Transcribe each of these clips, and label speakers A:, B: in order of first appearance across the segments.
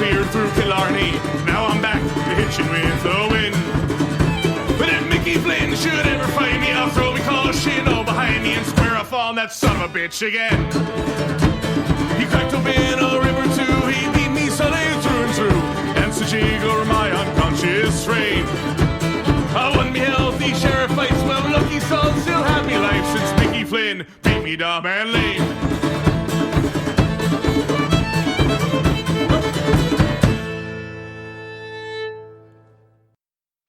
A: fear through Killarney. Now I'm back to hitching with the wind. But if Mickey Flynn should ever find me, I'll throw me caution all behind me and square off on that son of a bitch again. He cracked open a river too, he beat me Sunday through and through, and so jiggle my unconscious frame. I won me healthy sheriff fights, well lucky son still had me life since Mickey Flynn beat me dumb and lame.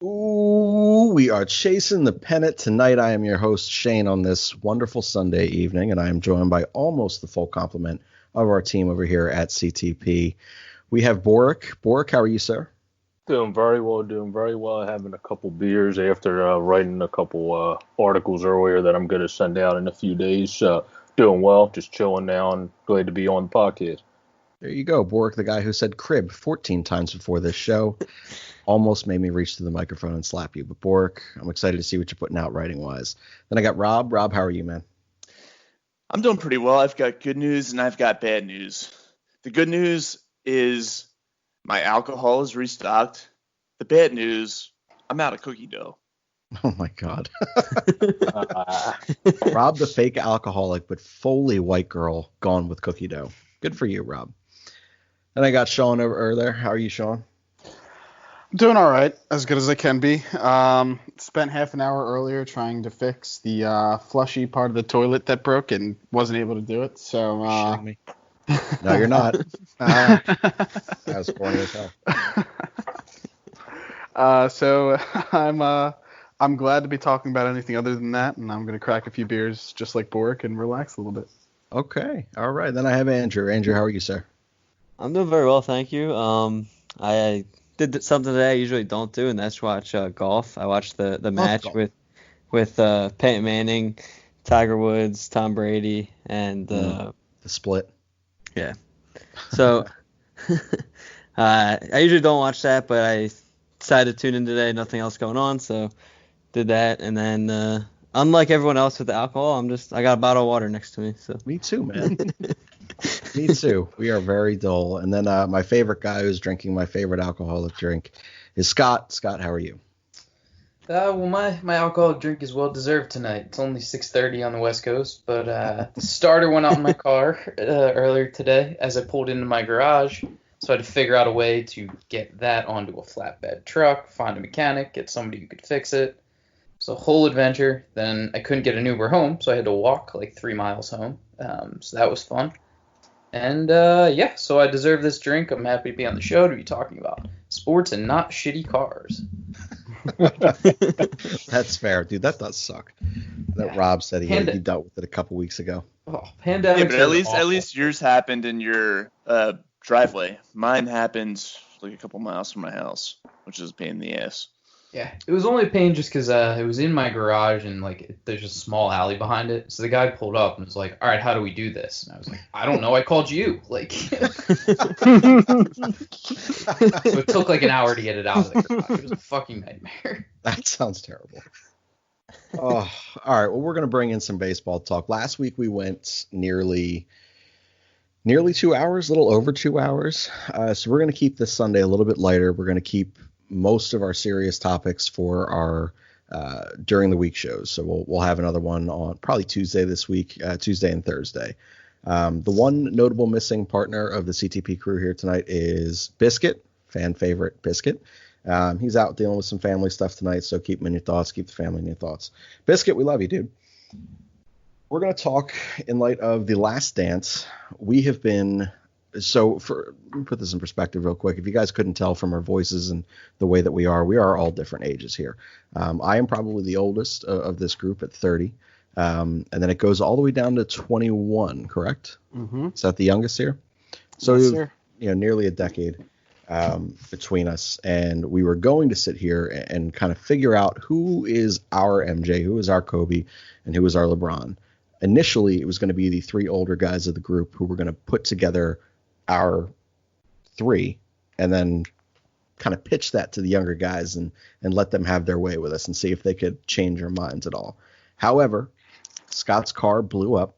B: Ooh, we are chasing the pennant tonight. I am your host Shane on this wonderful Sunday evening, and I am joined by almost the full complement of our team over here at CTP. We have Boric. Boric, how are you, sir?
C: Doing very well. Having a couple beers after writing a couple articles earlier that I'm going to send out in a few days. Doing well, just chilling now, and glad to be on the podcast.
B: There you go. Boric, the guy who said crib 14 times before this show, almost made me reach to the microphone and slap you. But Boric, I'm excited to see what you're putting out writing-wise. Then I got Rob. Rob, how are you, man?
D: I'm doing pretty well. I've got good news and I've got bad news. The good news is my alcohol is restocked. The bad news, I'm out of cookie dough.
B: Oh, my God. Rob, the fake alcoholic, but fully white girl gone with cookie dough. Good for you, Rob. And I got Sean over there. How are you, Sean?
E: I'm doing all right, as good as I can be. Spent half an hour earlier trying to fix the flushy part of the toilet that broke and wasn't able to do it. So,
B: me. No, you're not. That was corny as hell.
E: So I'm glad to be talking about anything other than that, and I'm going to crack a few beers just like Boric and relax a little bit.
B: Okay. All right. Then I have Andrew. Andrew, how are you, sir?
F: I'm doing very well, thank you. I did something today I usually don't do, and that's watch golf. I watched the match with Peyton Manning, Tiger Woods, Tom Brady, and
B: the split.
F: Yeah. So I usually don't watch that, but I decided to tune in today. Nothing else going on, so did that. And then unlike everyone else with the alcohol, I got a bottle of water next to me. So
B: me too, man. Me too. We are very dull. And then my favorite guy who's drinking my favorite alcoholic drink is Scott. Scott, how are you?
G: Well, my alcoholic drink is well deserved tonight. It's only 6:30 on the West Coast, but the starter went out in my car earlier today as I pulled into my garage. So I had to figure out a way to get that onto a flatbed truck, find a mechanic, get somebody who could fix it. It's a whole adventure. Then I couldn't get an Uber home, so I had to walk like 3 miles home. So that was fun. And so I deserve this drink. I'm happy to be on the show to be talking about sports and not shitty cars.
B: That's fair, dude. That does suck. That Rob said he dealt with it a couple weeks ago.
G: Oh, pandemic.
D: Yeah, but at least yours happened in your driveway. Mine happened like a couple miles from my house, which is a pain in the ass.
G: Yeah, it was only a pain just because it was in my garage and like there's just a small alley behind it. So the guy pulled up and was like, "All right, how do we do this?" And I was like, "I don't know. I called you." Like, so it took like an hour to get it out of the garage. It was a fucking nightmare.
B: That sounds terrible. Oh, all right. Well, we're gonna bring in some baseball talk. Last week we went nearly 2 hours, a little over 2 hours. So we're gonna keep this Sunday a little bit lighter. We're gonna keep most of our serious topics for our during the week shows. So we'll have another one on probably Tuesday this week, Tuesday and Thursday. The one notable missing partner of the CTP crew here tonight is Biscuit, fan favorite Biscuit. He's out dealing with some family stuff tonight, so keep him in your thoughts, keep the family in your thoughts. Biscuit, we love you, dude. We're going to talk in light of The Last Dance. We have been... So let me put this in perspective real quick. If you guys couldn't tell from our voices and the way that we are all different ages here. I am probably the oldest of this group at 30. And then it goes all the way down to 21, correct?
E: Mm-hmm.
B: Is that the youngest here? So,
E: yes, sir.
B: Nearly a decade between us. And we were going to sit here and kind of figure out who is our MJ, who is our Kobe, and who is our LeBron. Initially, it was going to be the three older guys of the group who were going to put together our three and then kind of pitch that to the younger guys and let them have their way with us and see if they could change our minds at all. However, Scott's car blew up.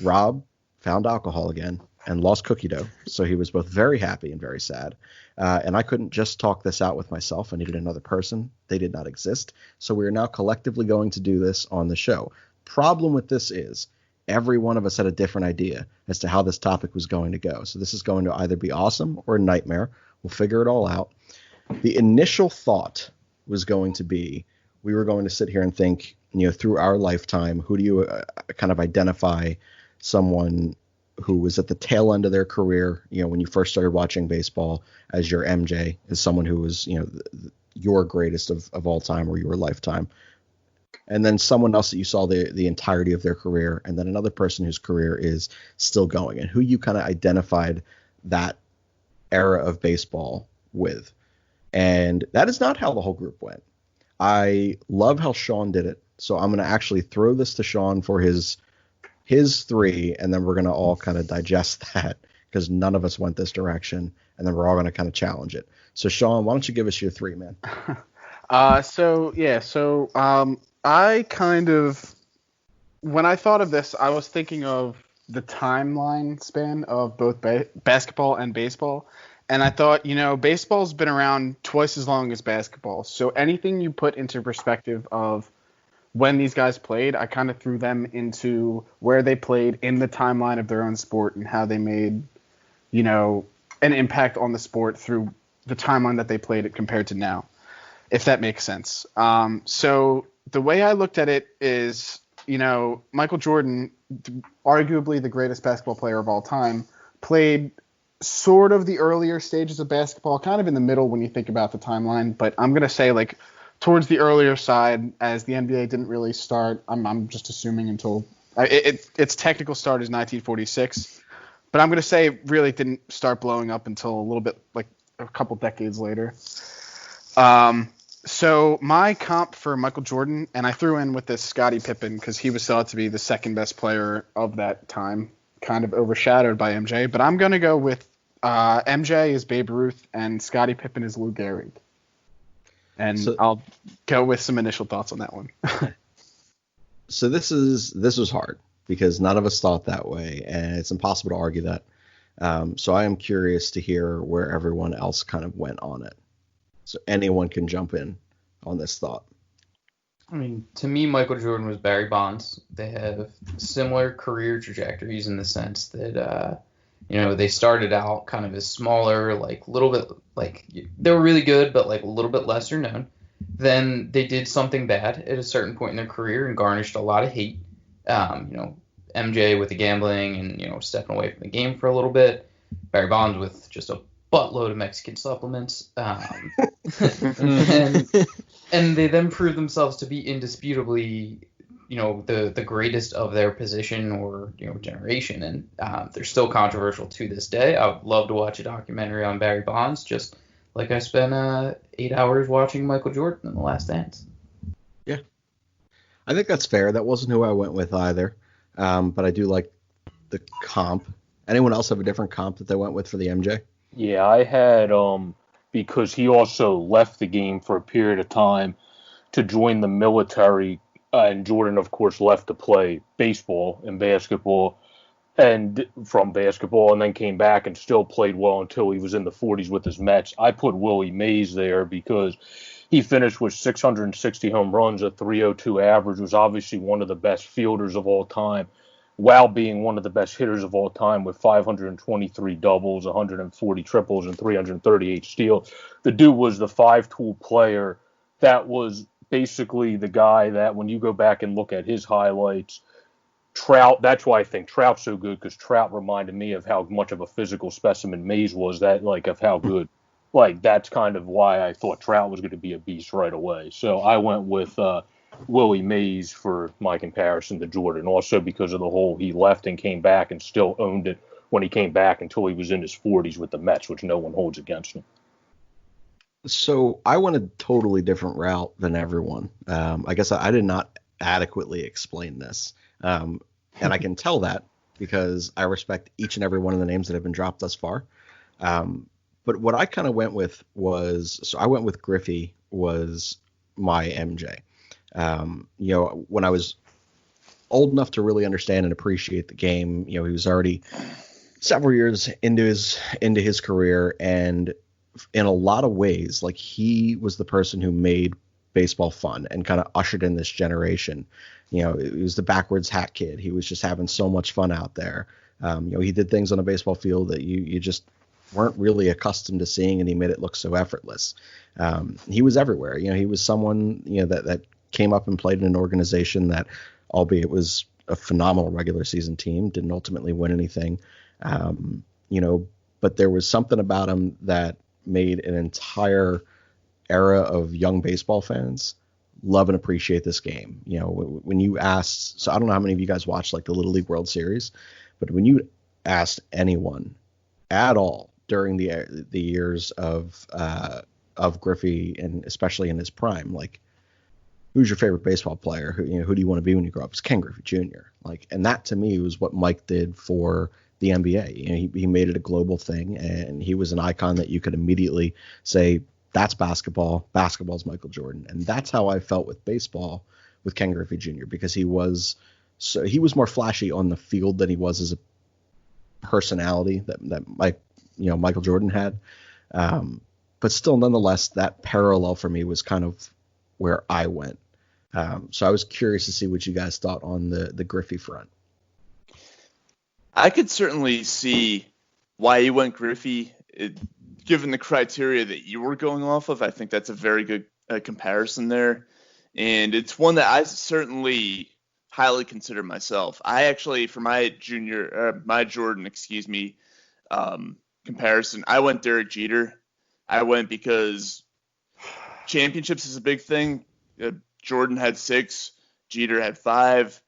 B: Rob found alcohol again, and lost cookie dough. So he was both very happy and very sad. And I couldn't just talk this out with myself. I needed another person. They did not exist. So we are now collectively going to do this on the show. Problem with this is every one of us had a different idea as to how this topic was going to go. So this is going to either be awesome or a nightmare. We'll figure it all out. The initial thought was going to be, we were going to sit here and think, through our lifetime, who do you kind of identify someone who was at the tail end of their career, when you first started watching baseball, as your MJ, as someone who was, your greatest of all time or your lifetime. And then someone else that you saw the entirety of their career, and then another person whose career is still going, and who you kind of identified that era of baseball with. And that is not how the whole group went. I love how Sean did it. So I'm going to actually throw this to Sean for his three, and then we're going to all kind of digest that because none of us went this direction, and then we're all going to kind of challenge it. So Sean, why don't you give us your three, man?
E: I kind of, when I thought of this, I was thinking of the timeline span of both basketball and baseball. And I thought, baseball's been around twice as long as basketball. So anything you put into perspective of when these guys played, I kind of threw them into where they played in the timeline of their own sport and how they made, an impact on the sport through the timeline that they played it compared to now, if that makes sense. So the way I looked at it is, Michael Jordan, arguably the greatest basketball player of all time, played sort of the earlier stages of basketball, kind of in the middle when you think about the timeline. But I'm going to say towards the earlier side, as the NBA didn't really start. I'm just assuming until its technical start is 1946. But I'm going to say it really didn't start blowing up until a little bit a couple decades later. So my comp for Michael Jordan, and I threw in with this Scottie Pippen because he was thought to be the second best player of that time, kind of overshadowed by MJ. But I'm going to go with MJ is Babe Ruth and Scottie Pippen is Lou Gehrig. And I'll go with some initial thoughts on that one.
B: So this was hard because none of us thought that way, and it's impossible to argue that. So I am curious to hear where everyone else kind of went on it. So anyone can jump in on this thought.
G: I mean, to me, Michael Jordan was Barry Bonds. They have similar career trajectories in the sense that, they started out kind of as smaller, little bit, they were really good, but a little bit lesser known. Then they did something bad at a certain point in their career and garnished a lot of hate. MJ with the gambling and, stepping away from the game for a little bit. Barry Bonds with just a buttload of Mexican supplements. And they then proved themselves to be indisputably, the greatest of their position or, generation. And they're still controversial to this day. I would love to watch a documentary on Barry Bonds, just like I spent 8 hours watching Michael Jordan in The Last Dance.
B: Yeah. I think that's fair. That wasn't who I went with either. But I do like the comp. Anyone else have a different comp that they went with for the MJ?
C: Yeah, I had because he also left the game for a period of time to join the military, and Jordan, of course, left to play baseball and basketball, and from basketball, and then came back and still played well until he was in the 40s with his Mets. I put Willie Mays there because he finished with 660 home runs, a 302 average, was obviously one of the best fielders of all time, while being one of the best hitters of all time with 523 doubles, 140 triples, and 338 steals. The dude was the five-tool player that was basically the guy that when you go back and look at his highlights, Trout, that's why I think Trout's so good, because Trout reminded me of how much of a physical specimen Mays was, of how good. That's kind of why I thought Trout was going to be a beast right away. So I went with Willie Mays for my comparison to Jordan, also because of the whole he left and came back and still owned it when he came back until he was in his 40s with the Mets, which no one holds against him.
B: So I went a totally different route than everyone. I guess I did not adequately explain this. And I can tell that because I respect each and every one of the names that have been dropped thus far. But what I kind of went with was, I went with Griffey was my MJ. When I was old enough to really understand and appreciate the game, he was already several years into his career, and in a lot of ways, like, he was the person who made baseball fun and kind of ushered in this generation. You know, it was the backwards hat kid. He was just having so much fun out there. You know, he did things on a baseball field that you just weren't really accustomed to seeing, and he made it look so effortless. He was everywhere. You know, he was someone, you know, that came up and played in an organization that, albeit was a phenomenal regular season team, didn't ultimately win anything. You know, but there was something about him that made an entire era of young baseball fans love and appreciate this game. You know, when you asked, so I don't know how many of you guys watched like the Little League World Series, but when you asked anyone at all during the years of Griffey, and especially in his prime, like, who's your favorite baseball player? Who do you want to be when you grow up? It's Ken Griffey Jr. Like, and that to me was what Mike did for the NBA. You know, he made it a global thing, and he was an icon that you could immediately say, that's basketball. Basketball's Michael Jordan. And that's how I felt with baseball with Ken Griffey Jr., because he was more flashy on the field than he was as a personality that Michael Jordan had. But still, nonetheless, that parallel for me was kind of where I went. So I was curious to see what you guys thought on the Griffey front.
D: I could certainly see why you went Griffey. Given the criteria that you were going off of, I think that's a very good comparison there. And it's one that I certainly highly consider myself. I actually, for my Jordan, comparison, I went Derek Jeter. I went because championships is a big thing. Jordan had 6, Jeter had 5.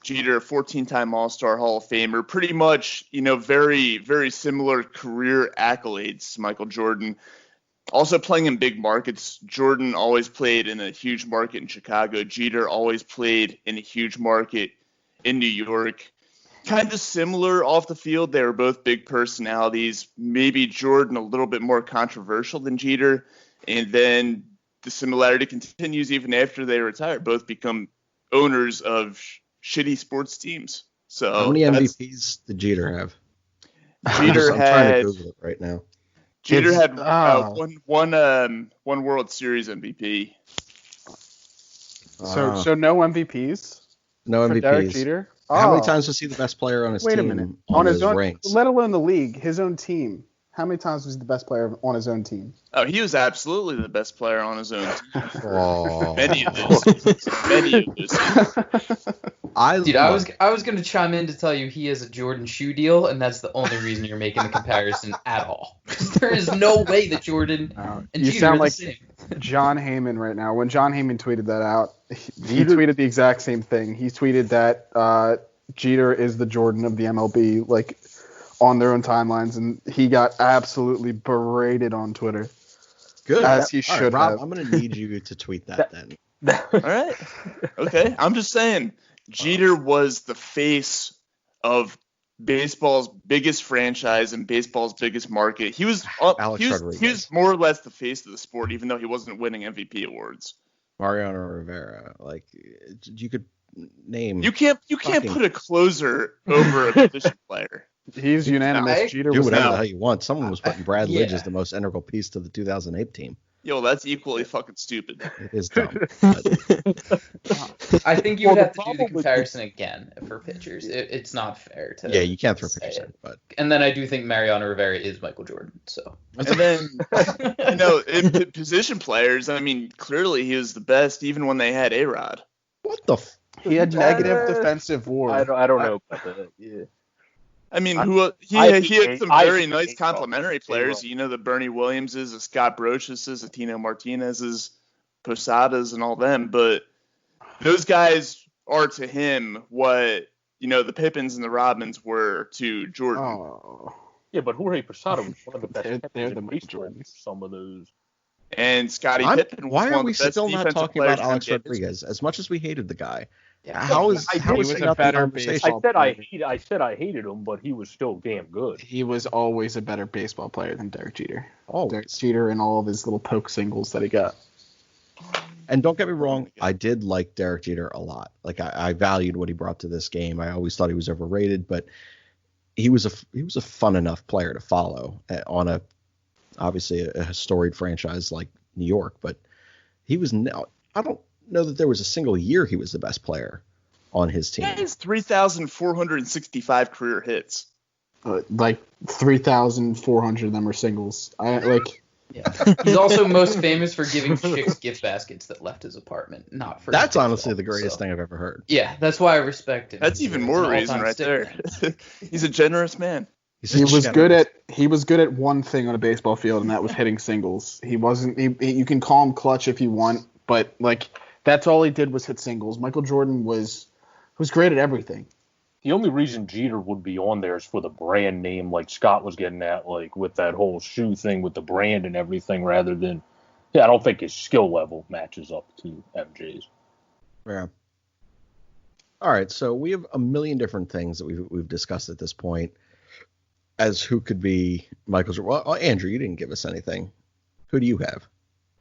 D: Jeter, a 14-time All-Star Hall of Famer, pretty much, very, very similar career accolades to Michael Jordan. Also playing in big markets. Jordan always played in a huge market in Chicago. Jeter always played in a huge market in New York. Kind of similar off the field. They were both big personalities. Maybe Jordan a little bit more controversial than Jeter. And then the similarity continues even after they retire. Both become owners of shitty sports teams. So
B: how many MVPs did Jeter have?
D: Jeter
B: I'm trying to Google it right now.
D: Jeter had one World Series MVP.
E: So no MVPs.
B: No
E: for
B: MVPs.
E: Derek Jeter.
B: How many times was he the best player on his team?
E: Wait a minute.
B: On
E: his own,
B: ranks?
E: let alone the league, his own team. How many times was he the best player on his own team?
D: Oh, he was absolutely the best player on his own team.
B: Oh.
D: Many of those seasons.
G: I was going to chime in to tell you he has a Jordan shoe deal, and that's the only reason you're making the comparison at all. Because there is no way that Jordan and
E: you
G: Jeter
E: sound
G: are the
E: like
G: same.
E: John Heyman right now. When John Heyman tweeted that out, he tweeted the exact same thing. He tweeted that Jeter is the Jordan of the MLB, like, on their own timelines, and he got absolutely berated on Twitter.
B: Good.
E: As he should
B: Rob,
E: have.
B: I'm going to need you to tweet that then.
D: All right. Okay. I'm just saying, Jeter was the face of baseball's biggest franchise and baseball's biggest market. He was
B: Alex Rodriguez.
D: He was more or less the face of the sport, even though he wasn't winning MVP awards.
B: Mariano Rivera, like, you could name.
D: You can't put a closer over a position player.
E: He's unanimous. Jeter
B: do
E: was
B: whatever
E: not.
B: the hell you want. Someone was putting Brad Lidge
G: Yeah.
B: as the most integral piece to the 2008 team.
D: Yo, that's equally fucking stupid.
B: It is dumb.
G: I think you would
C: Well,
G: have
C: the
G: to do the
C: problem with-
G: comparison again for pitchers. It's not fair to.
B: Yeah, you can't throw
G: say
B: pictures
G: it.
B: in, but
G: And then I do think Mariano Rivera is Michael Jordan. So.
D: And then, in position players, I mean, clearly he was the best even when they had A-Rod.
B: what the?
E: He had negative defensive WAR.
C: I don't know about that. Yeah.
D: I mean, he
C: I
D: had some
C: I
D: very
C: hate
D: nice
C: baseball.
D: complementary players. The Bernie Williamses, the Scott Brociouses, the Tino Martinez's, Posadas, and all them. But those guys are to him what the Pippins and the Robins were to Jordan.
E: Oh.
C: Yeah, but Jorge Posada was one of the best
E: They're
C: catchers
E: the
C: in
E: Michael
C: baseball.
E: Jordans.
C: Some of those.
D: And Scottie Pippen was
B: Why
D: one
B: are
D: of
B: we
D: the best
B: still not
D: defensive
B: talking
D: players
B: about Alex
D: in NBA history.
B: Rodriguez? As much as we hated the guy,
G: Yeah.
B: how is
C: I
B: how
C: did
B: is
C: was
B: he
C: a
B: not the
E: better
B: conversation?
E: baseball
C: I said I hated him, but he was still damn good.
E: He was always a better baseball player than Derek Jeter. Derek
B: Always.
E: Jeter and all of his little poke singles that he got.
B: And don't get me wrong, I did like Derek Jeter a lot. Like, I valued what he brought to this game. I always thought he was overrated, but he was a fun enough player to follow on obviously a storied franchise like New York, but he was I don't know that there was a single year he was the best player on his team.
D: He has 3,465 career hits.
E: Like 3,400 of them are singles.
G: Yeah. He's also most famous for giving chicks gift baskets that left his apartment, not for.
B: That's honestly the greatest thing I've ever heard.
G: Yeah, that's why I respect him.
D: That's even more reason right there. He's a generous man.
E: He was good at one thing on a baseball field, and that was hitting singles. He wasn't. You can call him clutch if you want, but like that's all he did was hit singles. Michael Jordan was great at everything.
C: The only reason Jeter would be on there is for the brand name, like Scott was getting at, like with that whole shoe thing with the brand and everything, rather than, I don't think his skill level matches up to MJ's.
B: Yeah. All right, so we have a million different things that we've discussed at this point as who could be Michael's. Well, Andrew, you didn't give us anything. Who do you have?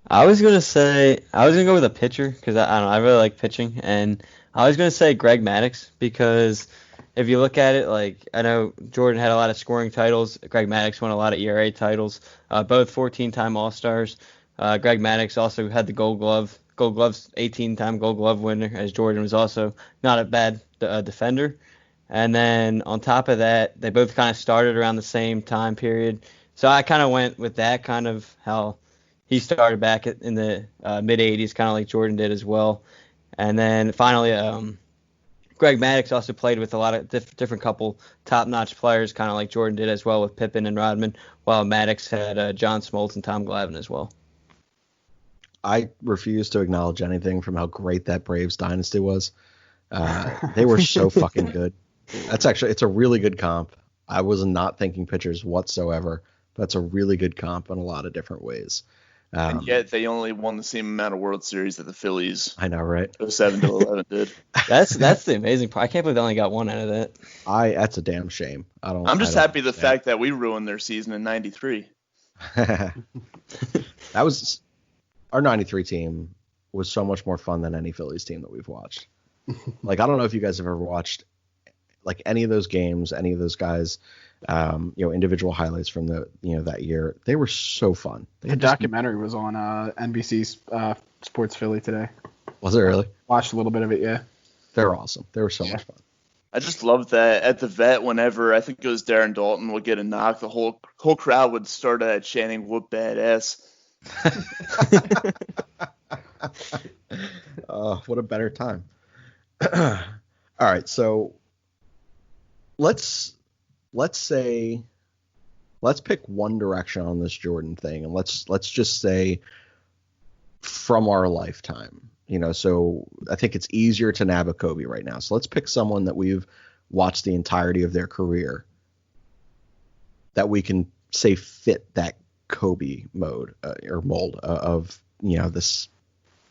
F: I was going to go with a pitcher because I don't know, I really like pitching, and I was going to say Greg Maddux because if you look at it, like I know Jordan had a lot of scoring titles. Greg Maddux won a lot of ERA titles, both 14-time All-Stars. Greg Maddux also had the Gold Gloves, 18-time Gold Glove winner, as Jordan was also not a bad defender. And then on top of that, they both kind of started around the same time period. So I kind of went with that, kind of how he started back in the mid-'80s, kind of like Jordan did as well. And then finally, Greg Maddux also played with a lot of different couple top-notch players, kind of like Jordan did as well with Pippen and Rodman, while Maddux had John Smoltz and Tom Glavine as well.
B: I refuse to acknowledge anything from how great that Braves dynasty was. They were so fucking good. It's a really good comp. I was not thinking pitchers whatsoever. That's a really good comp in a lot of different ways.
D: And yet they only won the same amount of World Series that the Phillies.
B: I know, right?
D: 07-11 did.
F: That's the amazing part. I can't believe they only got one out of that.
B: That's a damn shame.
D: I'm just happy the fact that we ruined their season in '93.
B: That was our '93 team was so much more fun than any Phillies team that we've watched. Like I don't know if you guys have ever watched like any of those games, any of those guys. Individual highlights from that year. They were so fun.
E: The documentary was on NBC's Sports Philly today.
B: Was it really?
E: Watched a little bit of it, yeah.
B: They were awesome. They were so much fun.
D: I just love that at the vet, whenever I think it was Darren Dalton would get a knock, the whole crowd would start chanting "Whoop badass."
B: What a better time. All right, so let's pick one direction on this Jordan thing, and let's just say from our lifetime. So I think it's easier to nab a Kobe right now. So let's pick someone that we've watched the entirety of their career that we can say fit that Kobe mode or mold of this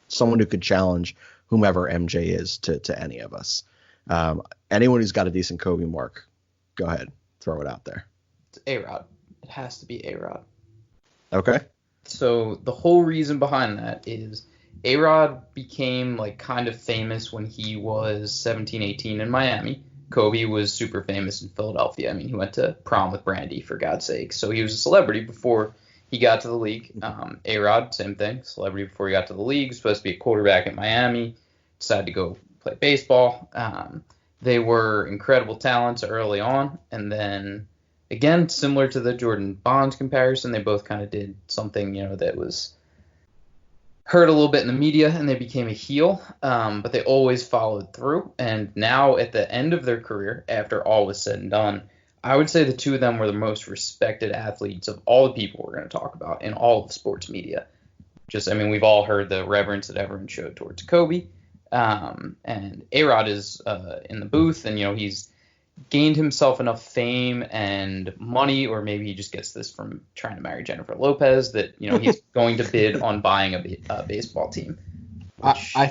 B: someone who could challenge whomever MJ is to any of us. Anyone who's got a decent Kobe mark, go ahead, throw it out there.
G: It's A-Rod. It has to be A-Rod.
B: Okay.
G: So the whole reason behind that is A-Rod became like kind of famous when he was 17, 18 in Miami. Kobe was super famous in Philadelphia. I mean, he went to prom with Brandy, for God's sake. So he was a celebrity before he got to the league. A-Rod, same thing, celebrity before he got to the league. Supposed to be a quarterback at Miami. Decided to go play baseball. They were incredible talents early on, and then again, similar to the Jordan Bonds comparison, they both kind of did something that was heard a little bit in the media, and they became a heel, but they always followed through. And now at the end of their career, after all was said and done, I would say the two of them were the most respected athletes of all the people we're going to talk about in all of sports media. We've all heard the reverence that everyone showed towards Kobe. And A-Rod is in the booth, and he's gained himself enough fame and money, or maybe he just gets this from trying to marry Jennifer Lopez, that he's going to bid on buying a baseball team.
E: I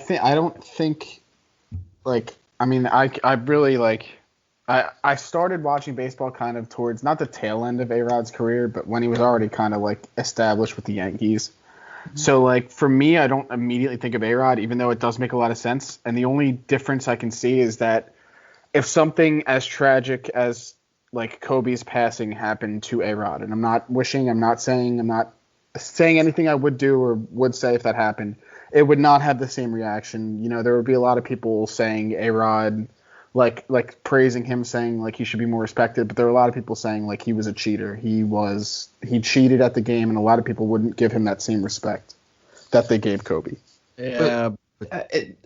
E: started watching baseball kind of towards not the tail end of A-Rod's career, but when he was already kind of like established with the Yankees. So, like, for me, I don't immediately think of A-Rod, even though it does make a lot of sense. And the only difference I can see is that if something as tragic as like Kobe's passing happened to A-Rod, and I'm not saying anything I would do or would say if that happened. It would not have the same reaction. There would be a lot of people saying A-Rod, like praising him, saying like he should be more respected, but there were a lot of people saying like he was a cheater. He cheated at the game, and a lot of people wouldn't give him that same respect that they gave Kobe.
B: Yeah.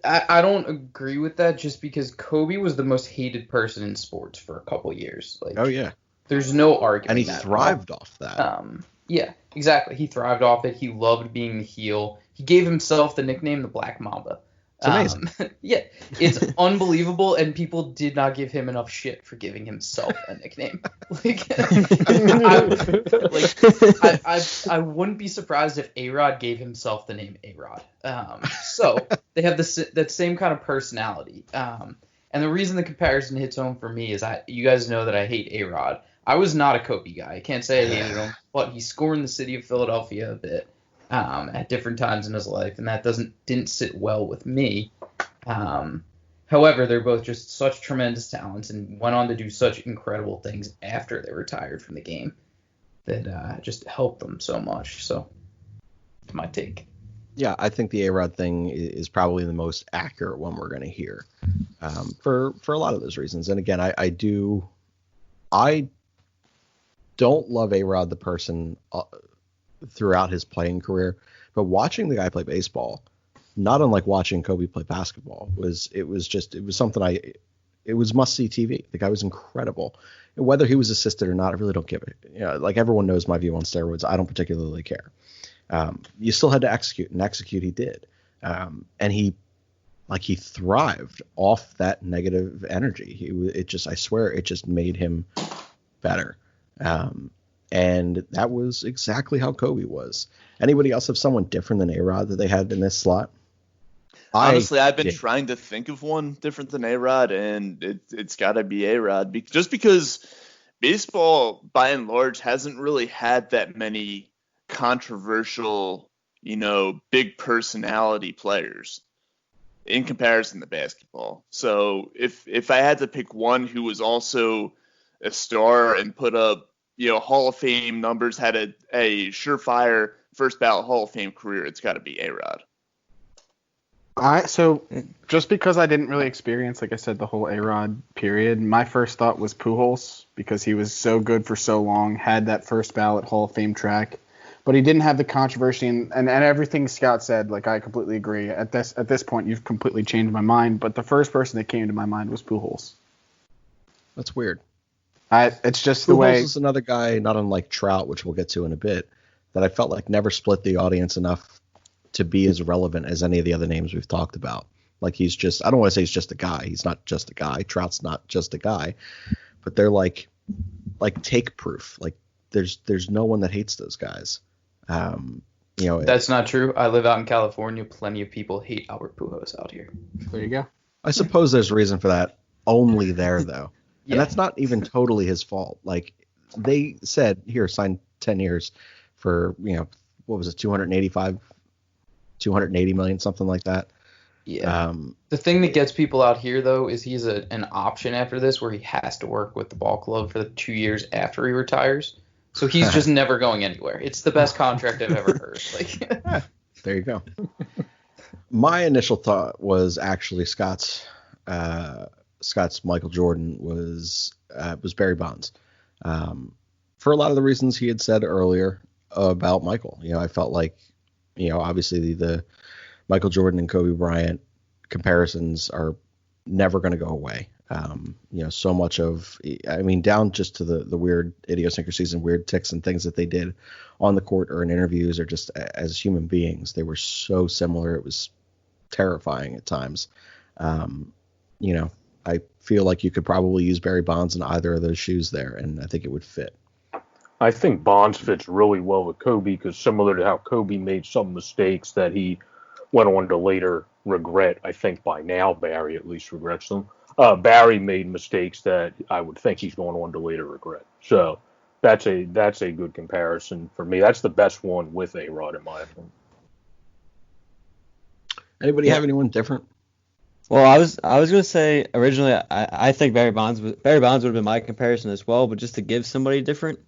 G: I don't agree with that, just because Kobe was the most hated person in sports for a couple years. Like,
B: Oh yeah.
G: there's no argument.
B: And he
G: that
B: thrived off that.
G: Yeah, exactly. He thrived off it. He loved being the heel. He gave himself the nickname the Black Mamba.
B: It's amazing.
G: Yeah, it's unbelievable, and people did not give him enough shit for giving himself a nickname. I wouldn't be surprised if A-Rod gave himself the name A-Rod. So they have that same kind of personality. And the reason the comparison hits home for me is you guys know that I hate A-Rod. I was not a Kobe guy. I can't say I hated him, but he scorned the city of Philadelphia a bit at different times in his life, and that didn't sit well with me. However, they're both just such tremendous talents and went on to do such incredible things after they retired from the game that just helped them so much. So that's my take.
B: Yeah, I think the A-Rod thing is probably the most accurate one we're going to hear for a lot of those reasons. And again, I don't love A-Rod the person throughout his playing career, but watching the guy play baseball, not unlike watching Kobe play basketball, it was must-see TV. The guy was incredible. And whether he was assisted or not, I really don't give it. Like everyone knows my view on steroids. I don't particularly care. You still had to execute, and execute he did. And he thrived off that negative energy. I swear it just made him better. And that was exactly how Kobe was. Anybody else have someone different than A-Rod that they had in this slot?
D: Honestly, I've been trying to think of one different than A-Rod, and it's got to be A-Rod. Just because baseball, by and large, hasn't really had that many controversial, big personality players in comparison to basketball. So if I had to pick one who was also a star and put up, Hall of Fame numbers, had a surefire first ballot Hall of Fame career, it's got to be A-Rod.
E: So just because I didn't really experience, like I said, the whole A-Rod period, my first thought was Pujols, because he was so good for so long, had that first ballot Hall of Fame track, but he didn't have the controversy and everything Scott said. Like, I completely agree. At this point, you've completely changed my mind. But the first person that came to my mind was Pujols.
B: That's weird.
E: It's just the way.
B: Pujols is another guy, not unlike Trout, which we'll get to in a bit, that I felt like never split the audience enough to be as relevant as any of the other names we've talked about. Like, I don't want to say he's just a guy. He's not just a guy. Trout's not just a guy. But they're like take proof. Like, there's no one that hates those guys.
G: That's not true. I live out in California. Plenty of people hate Albert Pujols out here.
E: There you go.
B: I suppose there's a reason for that. Only there, though.
G: Yeah.
B: And that's not even totally his fault. Like, they said, here, sign 10 years for, what was it, 280 million, something like that.
G: Yeah. The thing that gets people out here, though, is he's an option after this where he has to work with the ball club for the 2 years after he retires. So he's just never going anywhere. It's the best contract I've ever heard.
B: There you go. My initial thought was actually Scott's Michael Jordan was Barry Bonds. For a lot of the reasons he had said earlier about Michael. I felt like, obviously the Michael Jordan and Kobe Bryant comparisons are never going to go away. So much of, down just to the weird idiosyncrasies and weird tics and things that they did on the court or in interviews or just as human beings, they were so similar. It was terrifying at times. I feel like you could probably use Barry Bonds in either of those shoes there, and I think it would fit.
C: I think Bonds fits really well with Kobe because similar to how Kobe made some mistakes that he went on to later regret, I think by now Barry at least regrets them. Barry made mistakes that I would think he's going on to later regret. So that's a good comparison for me. That's the best one with A-Rod in my opinion.
B: Anybody have anyone different?
F: Well, I was gonna say originally I think Barry Bonds would have been my comparison as well, but just to give somebody different.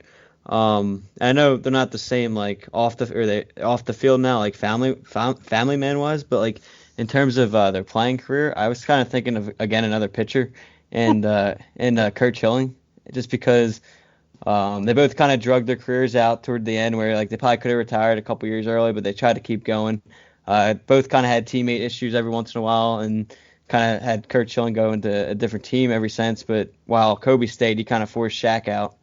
F: I know they're not the same like off the field now like family man wise, but like in terms of their playing career, I was kind of thinking of again another pitcher and Kurt Schilling, just because they both kind of drug their careers out toward the end where like they probably could have retired a couple years early, but they tried to keep going. Both kind of had teammate issues every once in a while, and kind of had Kurt Schilling go into a different team every since. But while Kobe stayed, he kind of forced Shaq out,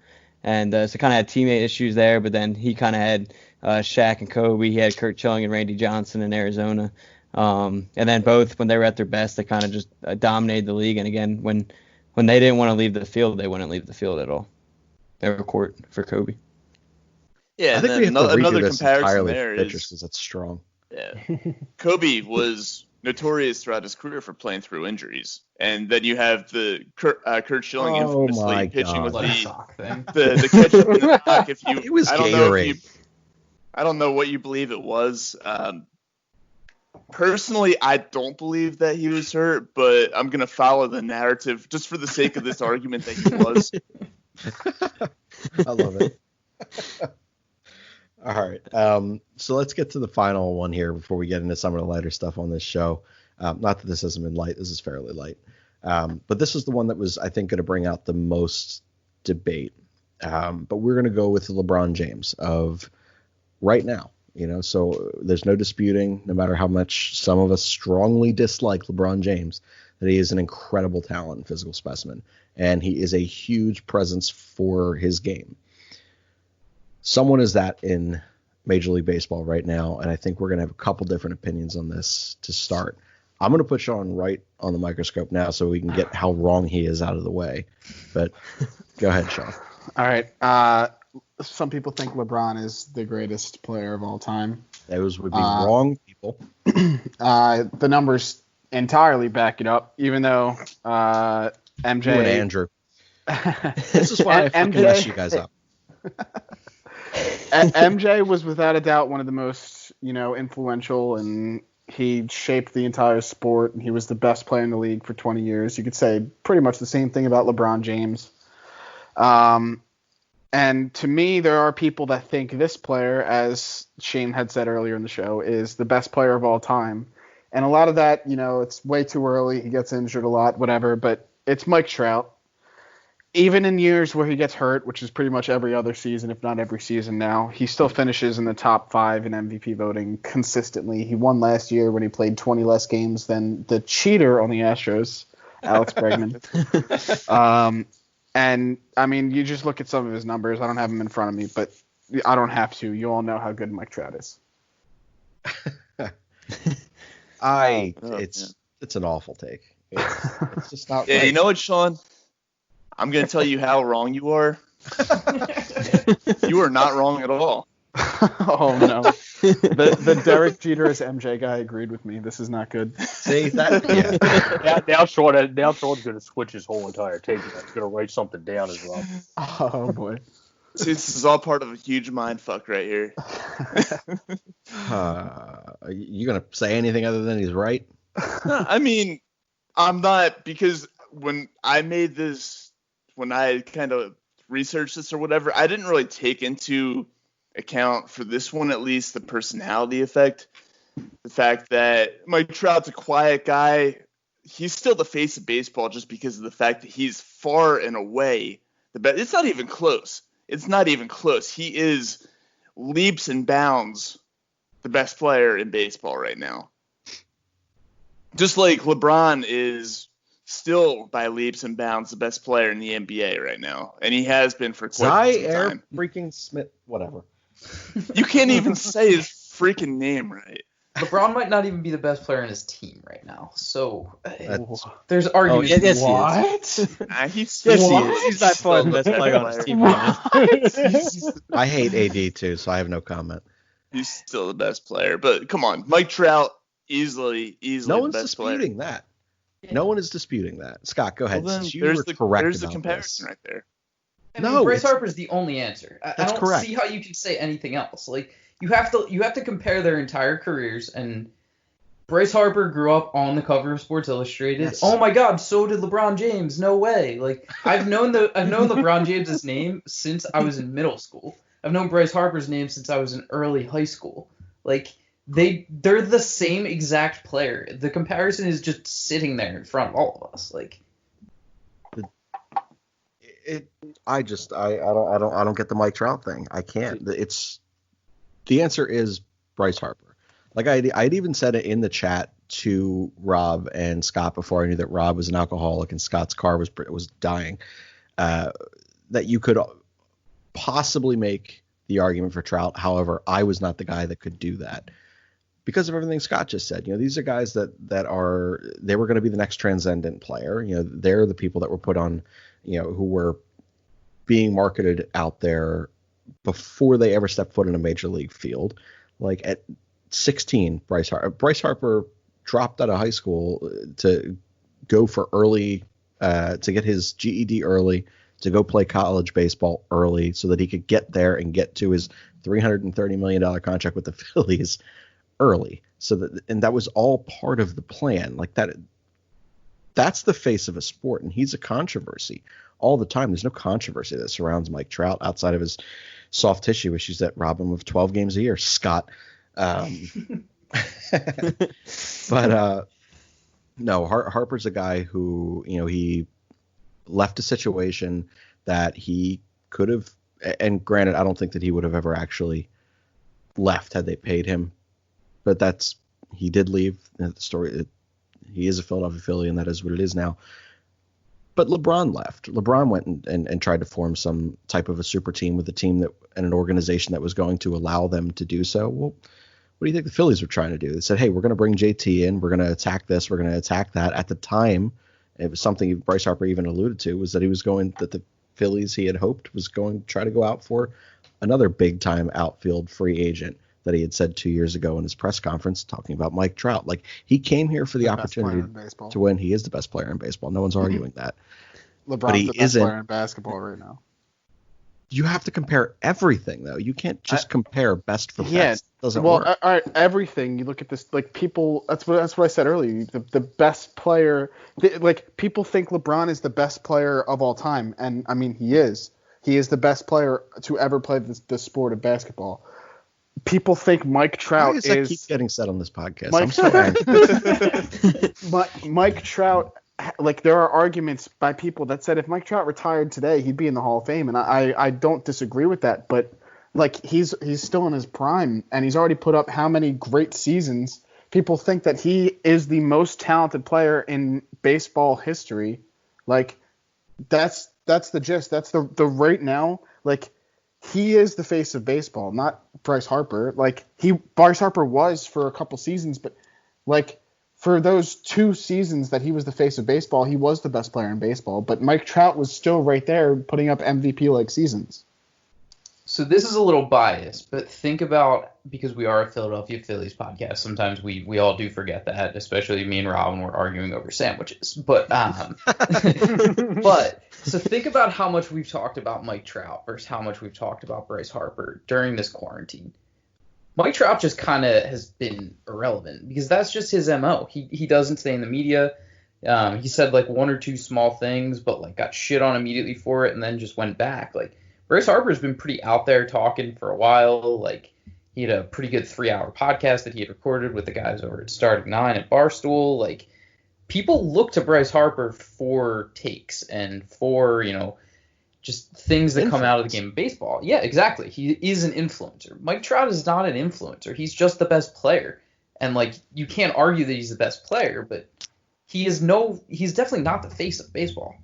F: and so kind of had teammate issues there. But then he kind of had Shaq and Kobe. He had Kurt Schilling and Randy Johnson in Arizona. And then both, when they were at their best, they kind of just dominated the league. And again, when they didn't want to leave the field, they wouldn't leave the field at all. They were court for Kobe.
D: Yeah,
B: I think we have to
D: another
B: redo this
D: comparison
B: entirely
D: there
B: for pitchers
D: is
B: because that's strong.
D: yeah, Kobe was notorious throughout his career for playing through injuries, and then you have the Kurt Schilling
B: Oh my
D: infamously pitching
B: God.
D: with
G: What a sock thing.
D: the catch in the back. If you,
B: It was
D: I don't know if you,
B: Gatorade.
D: I don't know what you believe it was. Personally, I don't believe that he was hurt, but I'm gonna follow the narrative just for the sake of this argument that he was.
B: I love it. All right. So let's get to the final one here before we get into some of the lighter stuff on this show. Not that this hasn't been light. This is fairly light. But this is the one that was, I think, going to bring out the most debate. But we're going to go with LeBron James of right now. So there's no disputing, no matter how much some of us strongly dislike LeBron James, that he is an incredible talent and physical specimen. And he is a huge presence for his game. Someone is that in Major League Baseball right now, and I think we're going to have a couple different opinions on this to start. I'm going to put Sean right on the microscope now so we can get how wrong he is out of the way. But go ahead, Sean.
E: All right. Some people think LeBron is the greatest player of all time.
B: Those would be wrong people.
E: The numbers entirely back it up, even though MJ
B: You and Andrew. This is why I fucking mess you guys up.
E: MJ was without a doubt one of the most, influential, and he shaped the entire sport, and he was the best player in the league for 20 years. You could say pretty much the same thing about LeBron James. And to me, there are people that think this player, as Shane had said earlier in the show, is the best player of all time. And a lot of that, it's way too early. He gets injured a lot, whatever, but it's Mike Trout. Even in years where he gets hurt, which is pretty much every other season, if not every season now, he still finishes in the top 5 in MVP voting consistently. He won last year when he played 20 less games than the cheater on the Astros, Alex Bregman. And, I mean, you just look at some of his numbers. I don't have them in front of me, but I don't have to. You all know how good Mike Trout is.
B: It's an awful take. It's just not
D: Yeah,
B: right.
D: you know what, Sean? I'm going to tell you how wrong you are. You are not wrong at all.
E: Oh, no. The Derek Jeter as MJ guy agreed with me. This is not good.
B: See that? Yeah.
C: Now Sean's going to switch his whole entire take. He's going to write something down as well.
E: Oh, boy.
D: See, this is all part of a huge mind fuck right here.
B: Are you gonna say anything other than he's right?
D: I mean, I'm not, because when I kind of researched this or whatever, I didn't really take into account, for this one at least, the personality effect. The fact that Mike Trout's a quiet guy. He's still the face of baseball just because of the fact that he's far and away the best. It's not even close. He is leaps and bounds the best player in baseball right now. Just like LeBron is still by leaps and bounds the best player in the NBA right now, and he has been for quite some time.
B: Freaking Smith, whatever.
D: You can't even say his freaking name right.
G: LeBron might not even be the best player in his team right now. So
B: That's-
G: there's arguments.
F: yes, he is.
E: What?
G: He's
F: Yes, he
G: what?
F: is. He's not far the best player on his team right now.
B: I hate AD too, so I have no comment.
D: He's still the best player, but come on, Mike Trout easily
B: No
D: the
B: one's
D: best player.
B: disputing that. No one is disputing that. Scott, go ahead.
D: Well, then
B: Since you
D: there's
B: were
D: the
B: correct
D: there's the
B: about
D: comparison
B: this.
D: right there.
G: I mean,
B: No,
G: Bryce
B: it's-
G: Harper's the only answer. I
B: That's
G: don't
B: correct.
G: see how you can say anything else. Like you have to compare their entire careers, and Bryce Harper grew up on the cover of Sports Illustrated.
B: Yes.
G: Oh my God, so did LeBron James. No way. Like I've known LeBron James's name since I was in middle school. I've known Bryce Harper's name since I was in early high school. Like they're the same exact player. The comparison is just sitting there in front of all of us. Like
B: I don't get the Mike Trout thing. I can't. The answer is Bryce Harper. Like I'd even said it in the chat to Rob and Scott before I knew that Rob was an alcoholic and Scott's car was dying. That you could possibly make the argument for Trout. However, I was not the guy that could do that because of everything Scott just said. You know, these are guys they were going to be the next transcendent player. You know, they're the people that were put on, you know, who were being marketed out there before they ever stepped foot in a major league field. Like at 16, Bryce Harper dropped out of high school to go for early, to get his GED early, to go play college baseball early so that he could get there and get to his $330 million contract with the Phillies early. And that was all part of the plan. Like that's the face of a sport, and he's a controversy all the time. There's no controversy that surrounds Mike Trout outside of his soft tissue issues that rob him of 12 games a year, Scott. But no, Harper's a guy who, you know, he left a situation that he could have, and granted, I don't think that he would have ever actually left had they paid him, but he did leave. The story, he is a Philadelphia Philly, and that is what it is now. But LeBron left. LeBron went and tried to form some type of a super team with a team and an organization that was going to allow them to do so. Well, what do you think the Phillies were trying to do? They said, hey, we're going to bring JT in. We're going to attack this. We're going to attack that. At the time, it was something Bryce Harper even alluded to, was that the Phillies, he had hoped, was going to try to go out for another big-time outfield free agent that he had said 2 years ago in his press conference talking about Mike Trout. Like, he came here for the opportunity to win. He is the best player in baseball. No one's arguing that.
E: LeBron's the best player in basketball right now.
B: You have to compare everything, though. You can't just compare best for best. It doesn't work.
E: All right, everything. You look at this, like, people. That's what I said earlier. The best player, like, people think LeBron is the best player of all time, and I mean, he is. He is the best player to ever play the sport of basketball. People think Mike Trout is.
B: That keep getting said on this podcast.
E: Mike,
B: I'm so angry.
E: Mike Trout. Like, there are arguments by people that said if Mike Trout retired today, he'd be in the Hall of Fame, and I don't disagree with that. But, like, he's still in his prime, and he's already put up how many great seasons. People think that he is the most talented player in baseball history. Like, that's the gist. That's the right now. Like, he is the face of baseball, not Bryce Harper. Like, Bryce Harper was for a couple seasons, but, like, for those 2 seasons that he was the face of baseball, he was the best player in baseball. But Mike Trout was still right there putting up MVP-like seasons.
G: So this is a little biased, but think about, because we are a Philadelphia Phillies podcast, sometimes we all do forget that, especially me and Rob when we're arguing over sandwiches. But so think about how much we've talked about Mike Trout versus how much we've talked about Bryce Harper during this quarantine. Mike Trout just kind of has been irrelevant because that's just his MO. He doesn't stay in the media. He said like 1 or 2 small things, but like got shit on immediately for it and then just went back. Like, Bryce Harper's been pretty out there talking for a while. Like, he had a pretty good 3-hour podcast that he had recorded with the guys over at Starting 9 at Barstool. Like, people look to Bryce Harper for takes and for, you know, just things that come out of the game of baseball. Yeah, exactly. He is an influencer. Mike Trout is not an influencer. He's just the best player. And, like, you can't argue that he's the best player, but he's definitely not the face of baseball.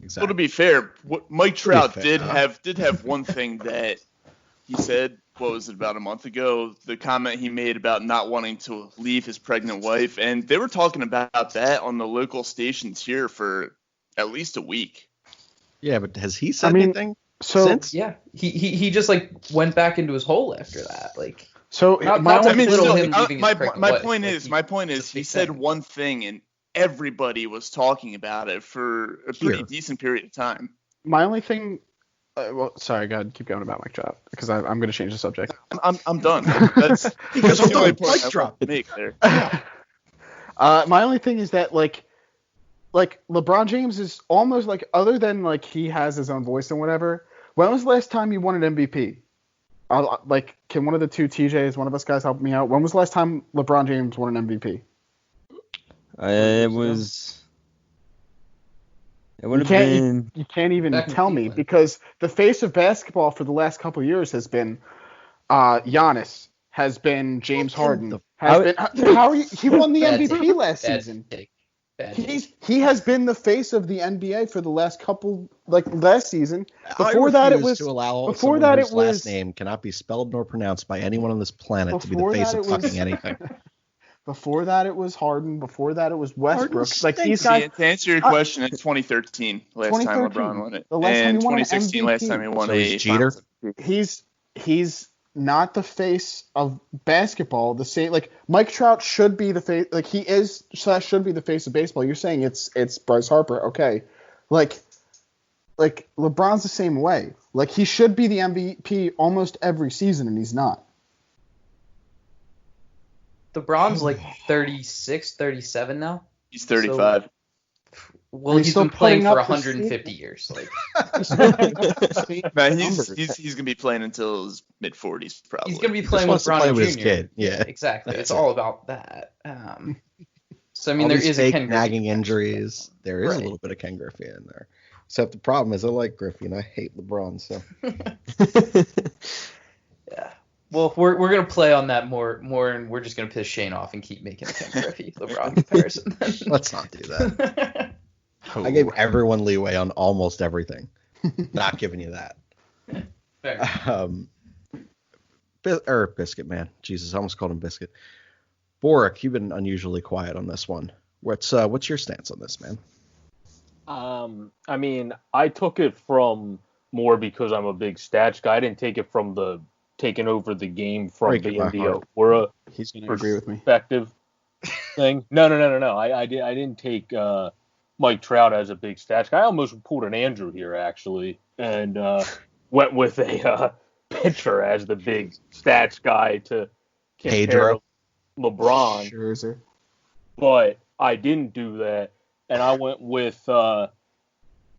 D: Exactly. Well, to be fair, Mike Trout did have one thing that he said, what was it, about a month ago, the comment he made about not wanting to leave his pregnant wife, and they were talking about that on the local stations here for at least a week.
B: Yeah, but has he said anything since?
G: Yeah, he just like went back into his hole after that. Like,
E: so
D: my point is he said one thing and everybody was talking about it for a pretty decent period of time.
E: My only thing, sorry, go ahead, keep going about Mike Trout because I'm going to change the subject.
D: I'm done. That's
B: because
D: the only point I want to make there.
E: My only thing is that like LeBron James is almost like, other than like he has his own voice and whatever. When was the last time you won an MVP? Like, can one of the two TJs, one of us guys, help me out? When was the last time LeBron James won an MVP?
F: It would have been.
E: You can't even
G: Back in
E: tell me,
G: Cleveland.
E: because the face of basketball for the last couple of years has been Giannis, has been James Harden, he won the
G: Bad
E: MVP
G: take.
E: last
G: Bad
E: season.
G: take. Bad take.
E: He has been the face of the NBA for the last last season.
B: I
E: Before that, it
B: refuse
E: was
B: to allow
E: before
B: someone
E: that
B: whose
E: it was
B: last name cannot be spelled nor pronounced by anyone on this planet to be the
E: Before
B: face
E: that,
B: of
E: it was-
B: fucking anything.
E: Before that, it was Harden. Before that, it was Westbrook.
B: Harden
E: Like, these
D: See,
E: guys.
D: to answer your question, it's 2013 last time
E: 2013.
D: LeBron won it.
E: The last time
D: And
E: he won an
D: 2016 last time he
E: MVP.
D: won
B: So
D: a
B: he's Jeter?
D: finals.
E: He's not the face of basketball. The same, like, Mike Trout should be the face. Like, he is / should be the face of baseball. You're saying it's Bryce Harper, okay? Like LeBron's the same way. Like, he should be the MVP almost every season, and he's not.
G: LeBron's like 36, 37 now.
D: He's 35.
G: Well,
E: He's
G: he's
E: still
G: been playing
E: putting
G: for
E: up the
G: 150 years. Like,
D: Man, he's gonna be playing until his mid 40s probably.
G: he's gonna be
B: Just
G: playing
B: wants
G: with
B: to play
G: Bronny
B: with his
G: Jr.
B: kid. Yeah.
G: Exactly.
B: That's
G: It's
B: it.
G: all about that. So I mean,
B: All
G: there
B: these
G: is a
B: fake
G: Ken Griffey
B: nagging
G: connection.
B: injuries. There is a
G: Right.
B: little bit of Ken Griffey in there. Except the problem is I like Griffey and I hate LeBron. So
G: Yeah. Well, we're gonna play on that more, and we're just gonna piss Shane off and keep making a Ken Griffey LeBron comparison.
B: let's not do that. I gave everyone leeway on almost everything. Not giving you that.
G: Fair.
B: Biscuit Man. Jesus, I almost called him Biscuit. Boric, you've been unusually quiet on this one. What's your stance on this, man?
C: I mean, I took it from more because I'm a big stats guy. I didn't take it from the taking over the game from
B: Breaking my
C: being the
B: heart.
C: Aura
E: He's gonna agree with me.
C: perspective thing. No. I didn't take Mike Trout as a big stats guy. I almost pulled an Andrew here actually, and went with a pitcher as the big stats guy to compare
B: Pedro.
C: LeBron.
E: Scherzer.
C: But I didn't do that, and I went with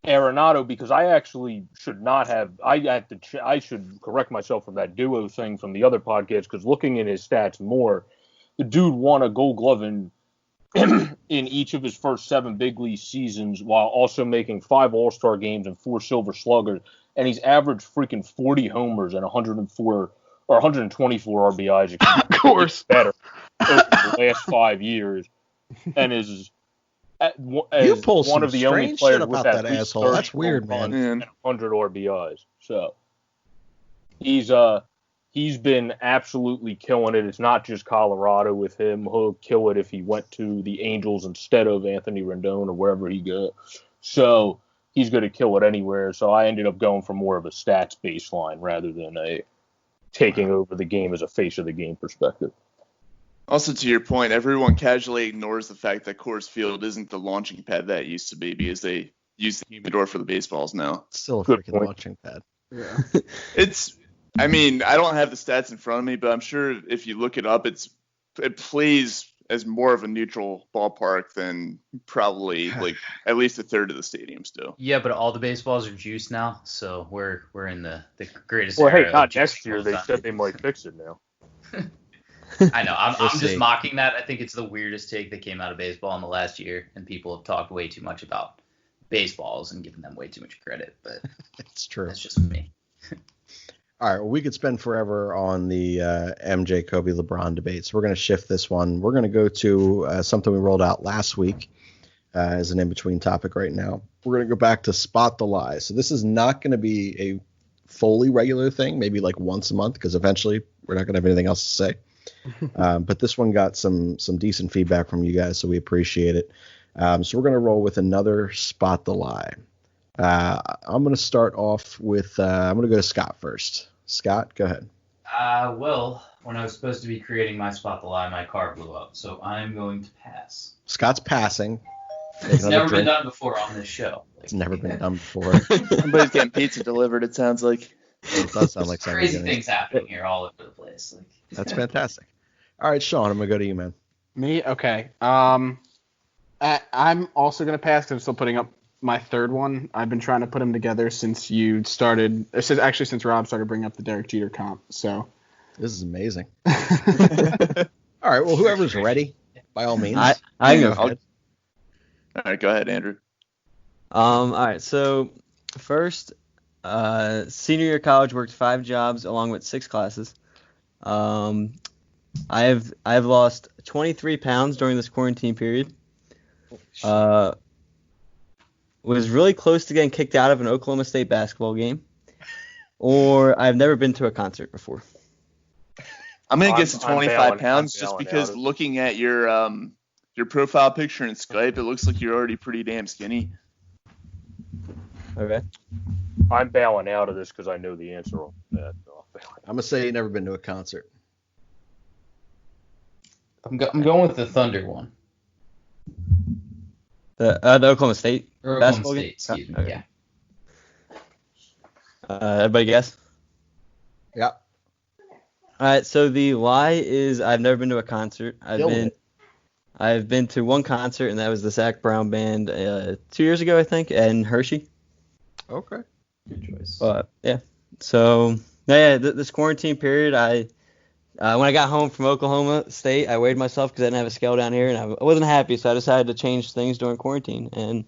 C: Arenado because I actually should not have. I should correct myself from that duo thing from the other podcast, because looking at his stats more, the dude won a Gold Glove in each of his first 7 big league seasons, while also making 5 All-Star games and 4 Silver Sluggers, and he's averaged freaking 40 homers and 104 or 124 RBIs.
E: Of course.
C: Better over the last 5 years, and is
B: You pull
C: one
B: some
C: of the only
B: strange
C: players
B: shit
C: with
B: about
C: at
B: that
C: least
B: asshole.
C: 30
B: That's weird,
C: home runs
B: man.
C: and 100 RBIs. So he's been absolutely killing it. It's not just Colorado with him. He'll kill it if he went to the Angels instead of Anthony Rendon or wherever he goes. So he's going to kill it anywhere. So I ended up going for more of a stats baseline rather than a taking over the game as a face of the game perspective.
D: Also, to your point, everyone casually ignores the fact that Coors Field isn't the launching pad that it used to be, because they use the humidor for the baseballs now.
B: It's still a
C: Good
B: freaking
C: point.
B: launching pad.
E: Yeah.
D: I mean, I don't have the stats in front of me, but I'm sure if you look it up, it plays as more of a neutral ballpark than probably like at least a third of the stadium still.
G: Yeah, but all the baseballs are juiced now, so we're in the greatest.
C: Well,
G: era
C: hey,
G: of
C: not
G: juiced
C: next year.
G: all
C: They
G: time.
C: said they might fix it now.
G: I know. I'm
B: We'll
G: just
B: see.
G: mocking that. I think it's the weirdest take that came out of baseball in the last year, and people have talked way too much about baseballs and given them way too much credit. But
B: It's true.
G: that's just me.
B: All right, well, we could spend forever on the MJ, Kobe, LeBron debates. We're going to shift this one. We're going to go to something we rolled out last week as an in-between topic right now. We're going to go back to Spot the Lie. So this is not going to be a fully regular thing, maybe like once a month, because eventually we're not going to have anything else to say. But this one got some decent feedback from you guys, so we appreciate it. So we're going to roll with another Spot the Lie. I'm going to start off with I'm going to go to Scott first. Scott, go ahead.
G: Well, when I was supposed to be creating my Spot the Lie, my car blew up, so I'm going to pass.
B: Scott's passing. Take
G: It's
B: another
G: never been
B: drink.
G: done before on this show.
B: It's never been done before.
D: Somebody's getting pizza delivered, it sounds like.
B: It does sound like something.
G: Crazy things happening here all over the place. Like,
B: That's fantastic. All right, Sean, I'm going to go to you, man.
E: Me? Okay. I'm also going to pass because I'm still putting up my third one. I've been trying to put them together since you started, since Rob started bringing up the Derek Jeter comp. So
B: This is amazing. All right. Well, whoever's ready, by all means.
F: I can go.
B: ahead.
D: All right, go ahead, Andrew.
F: All right. So first, senior year of college, worked 5 jobs along with 6 classes. I've lost 23 pounds during this quarantine period. Was really close to getting kicked out of an Oklahoma State basketball game, or I've never been to a concert before.
D: I'm gonna guess
C: I'm
D: 25
C: bailing-
D: pounds
C: I'm
D: just
C: bailing
D: because
C: out.
D: looking at your profile picture in Skype, it looks like you're already pretty damn skinny.
F: Okay.
C: I'm bailing out of this because I know the answer on that. So I'll bail out.
B: I'm gonna say you've never been to a concert.
G: I'm going with the Thunder one.
F: The Oklahoma State
G: Or
F: basketball
G: Oklahoma
F: game?
G: State, excuse me.
F: Okay.
G: Yeah.
F: Everybody guess?
B: Yeah.
F: All right. So the lie is I've never been to a concert. I've been to one concert, and that was the Zach Brown Band 2 years ago, I think, in Hershey.
B: Okay.
G: Good choice.
F: But yeah. So yeah, this quarantine period, when I got home from Oklahoma State, I weighed myself because I didn't have a scale down here, and I wasn't happy, so I decided to change things during quarantine, and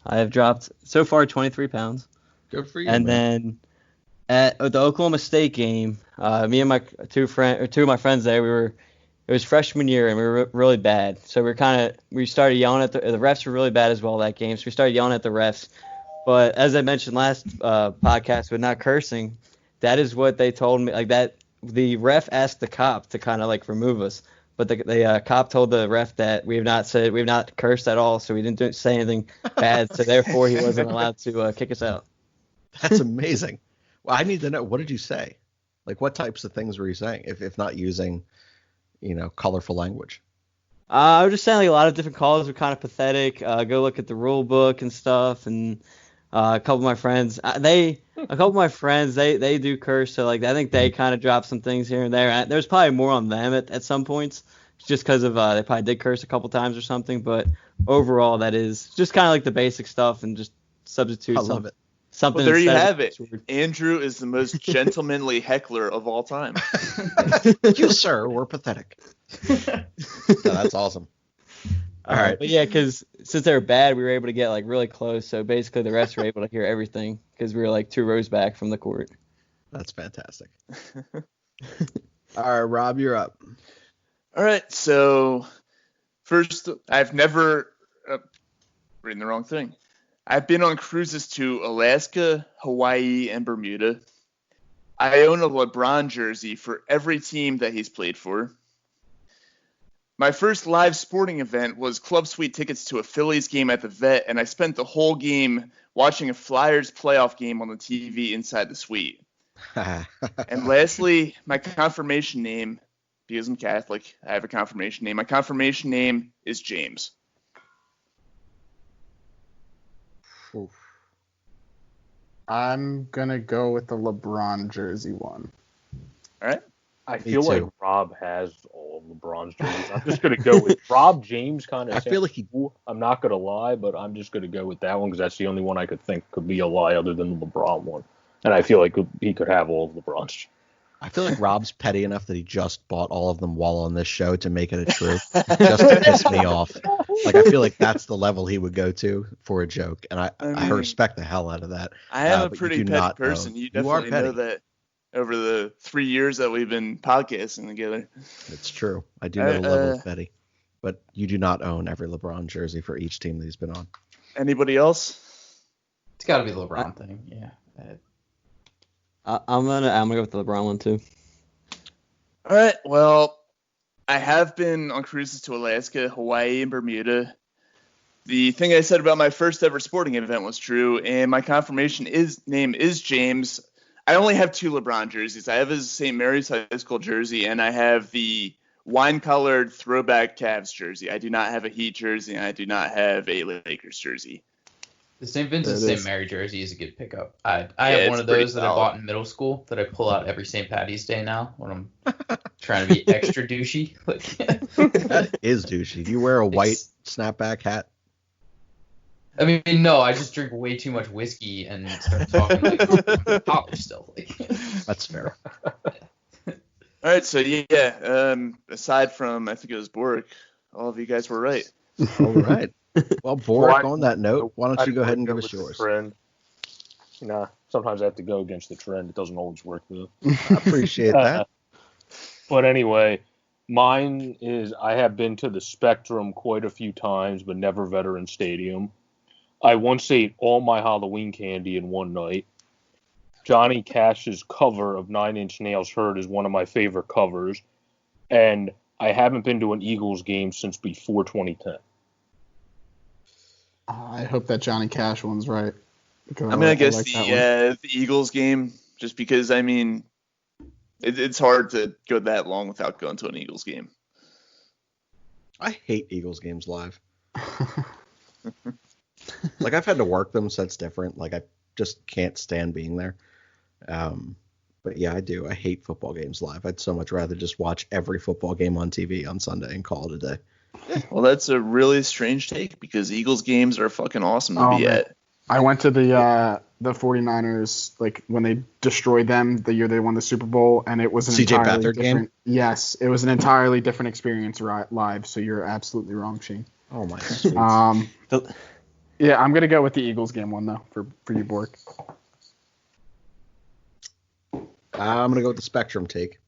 F: I have dropped so far 23 pounds.
B: Good for you.
F: And
B: man.
F: then at the Oklahoma State game, me and my two of my friends there, it was freshman year, and we were really bad. So we started yelling at the refs were really bad as well that game, so we started yelling at the refs. But as I mentioned last podcast with not cursing, that is what they told me, like that. The ref asked the cop to kind of like remove us, but the cop told the ref that we have not cursed at all, so we didn't say anything bad, so therefore he wasn't allowed to kick us out.
B: That's amazing. Well, I need to know, what did you say? Like, what types of things were you saying, if not using, colorful language?
F: I was just saying like a lot of different calls were kind of pathetic. Go look at the rule book and stuff, and a couple of my friends, they do curse, so like I think they kind of dropped some things here and there. There's probably more on them at some points, just because of they probably did curse a couple times or something. But overall, that is just kind of like the basic stuff and just substitute
B: I love it.
F: something.
D: Well, there you
F: instead
D: have
F: of
D: it.
F: a word.
D: Andrew is the most gentlemanly heckler of all time.
B: You, sir, were pathetic. No, that's awesome. All right.
F: But yeah, because since they were bad, we were able to get like really close. So basically, the refs were able to hear everything because we were like 2 rows back from the court.
B: That's fantastic. All right, Rob, you're up.
D: All right, so first, I've never reading the wrong thing. I've been on cruises to Alaska, Hawaii, and Bermuda. I own a LeBron jersey for every team that he's played for. My first live sporting event was club suite tickets to a Phillies game at the Vet, and I spent the whole game watching a Flyers playoff game on the TV inside the suite. And lastly, my confirmation name, because I'm Catholic, I have a confirmation name. My confirmation name is James.
B: Oof.
E: I'm going to go with the LeBron jersey one.
D: All right?
C: I
B: Me
C: feel like
B: too.
C: Rob has all of LeBron's jerseys. I'm just going to go with Rob James kind of.
B: I feel like he.
C: I'm not going to lie, but I'm just going to go with that one because that's the only one I could think could be a lie other than the LeBron one. And I feel like he could have all of LeBron's.
B: I feel like Rob's petty enough that he just bought all of them while on this show to make it a truth, just to piss me off. Like, I feel like that's the level he would go to for a joke, and I
D: mean,
B: respect the hell out of that.
D: I am a
B: but you
D: pretty
B: do
D: petty
B: not
D: person.
B: own-
D: You
B: you are
D: definitely know
B: petty.
D: that over the 3 years that we've been podcasting together.
B: It's true. I do know the level of petty, but you do not own every LeBron jersey for each team that he's been on.
D: Anybody else?
G: It's got to be the LeBron thing. Yeah.
F: I'm gonna go with the LeBron one too.
D: All right. Well, I have been on cruises to Alaska, Hawaii, and Bermuda. The thing I said about my first ever sporting event was true, and my confirmation name is James. I only have 2 LeBron jerseys. I have his St. Mary's High School jersey, and I have the wine-colored throwback Cavs jersey. I do not have a Heat jersey, and I do not have a Lakers jersey.
G: The St. Vincent
F: That is-
G: St. Mary jersey is a good pickup. I
D: Yeah,
G: have
D: it's
G: one of
D: pretty
G: those that I
D: solid.
G: bought in middle school that I pull out every St. Patty's Day now when I'm trying to be extra douchey. Like,
B: That is douchey. Do you wear a white snapback hat?
G: I mean, no, I just drink way too much whiskey and start talking like college stuff. Like,
B: That's fair.
D: All right, so yeah, aside from I think it was Bork, all of you guys were right.
B: All right. Well, Bork,
C: Well,
B: on that note, why don't you go ahead and give us
C: with the
B: yours?
C: trend. Sometimes I have to go against the trend. It doesn't always work though.
B: I appreciate that.
C: But anyway, mine is I have been to the Spectrum quite a few times, but never Veterans Stadium. I once ate all my Halloween candy in one night. Johnny Cash's cover of Nine Inch Nails Hurt is one of my favorite covers. And I haven't been to an Eagles game since before 2010.
E: I hope that Johnny Cash one's right. Because
D: I'm gonna guess
E: like that one.
D: the Eagles game, just because I mean, it's hard to go that long without going to an Eagles game.
B: I hate Eagles games live. Like, I've had to work them, so that's different. Like, I just can't stand being there. But yeah, I do. I hate football games live. I'd so much rather just watch every football game on TV on Sunday and call it a day.
D: Well, that's a really strange take because Eagles games are fucking awesome to be
E: man.
D: at.
E: I went to the 49ers, like, when they destroyed them the year they won the Super Bowl, and it was an
B: CJ
E: entirely
B: Beathard
E: different
B: game?
E: Yes, it was an entirely different experience live, so you're absolutely wrong, Shane.
B: Oh, my sweet.
E: Yeah, I'm going to go with the Eagles game one, though, for you, Bork.
B: I'm going to go with the Spectrum take.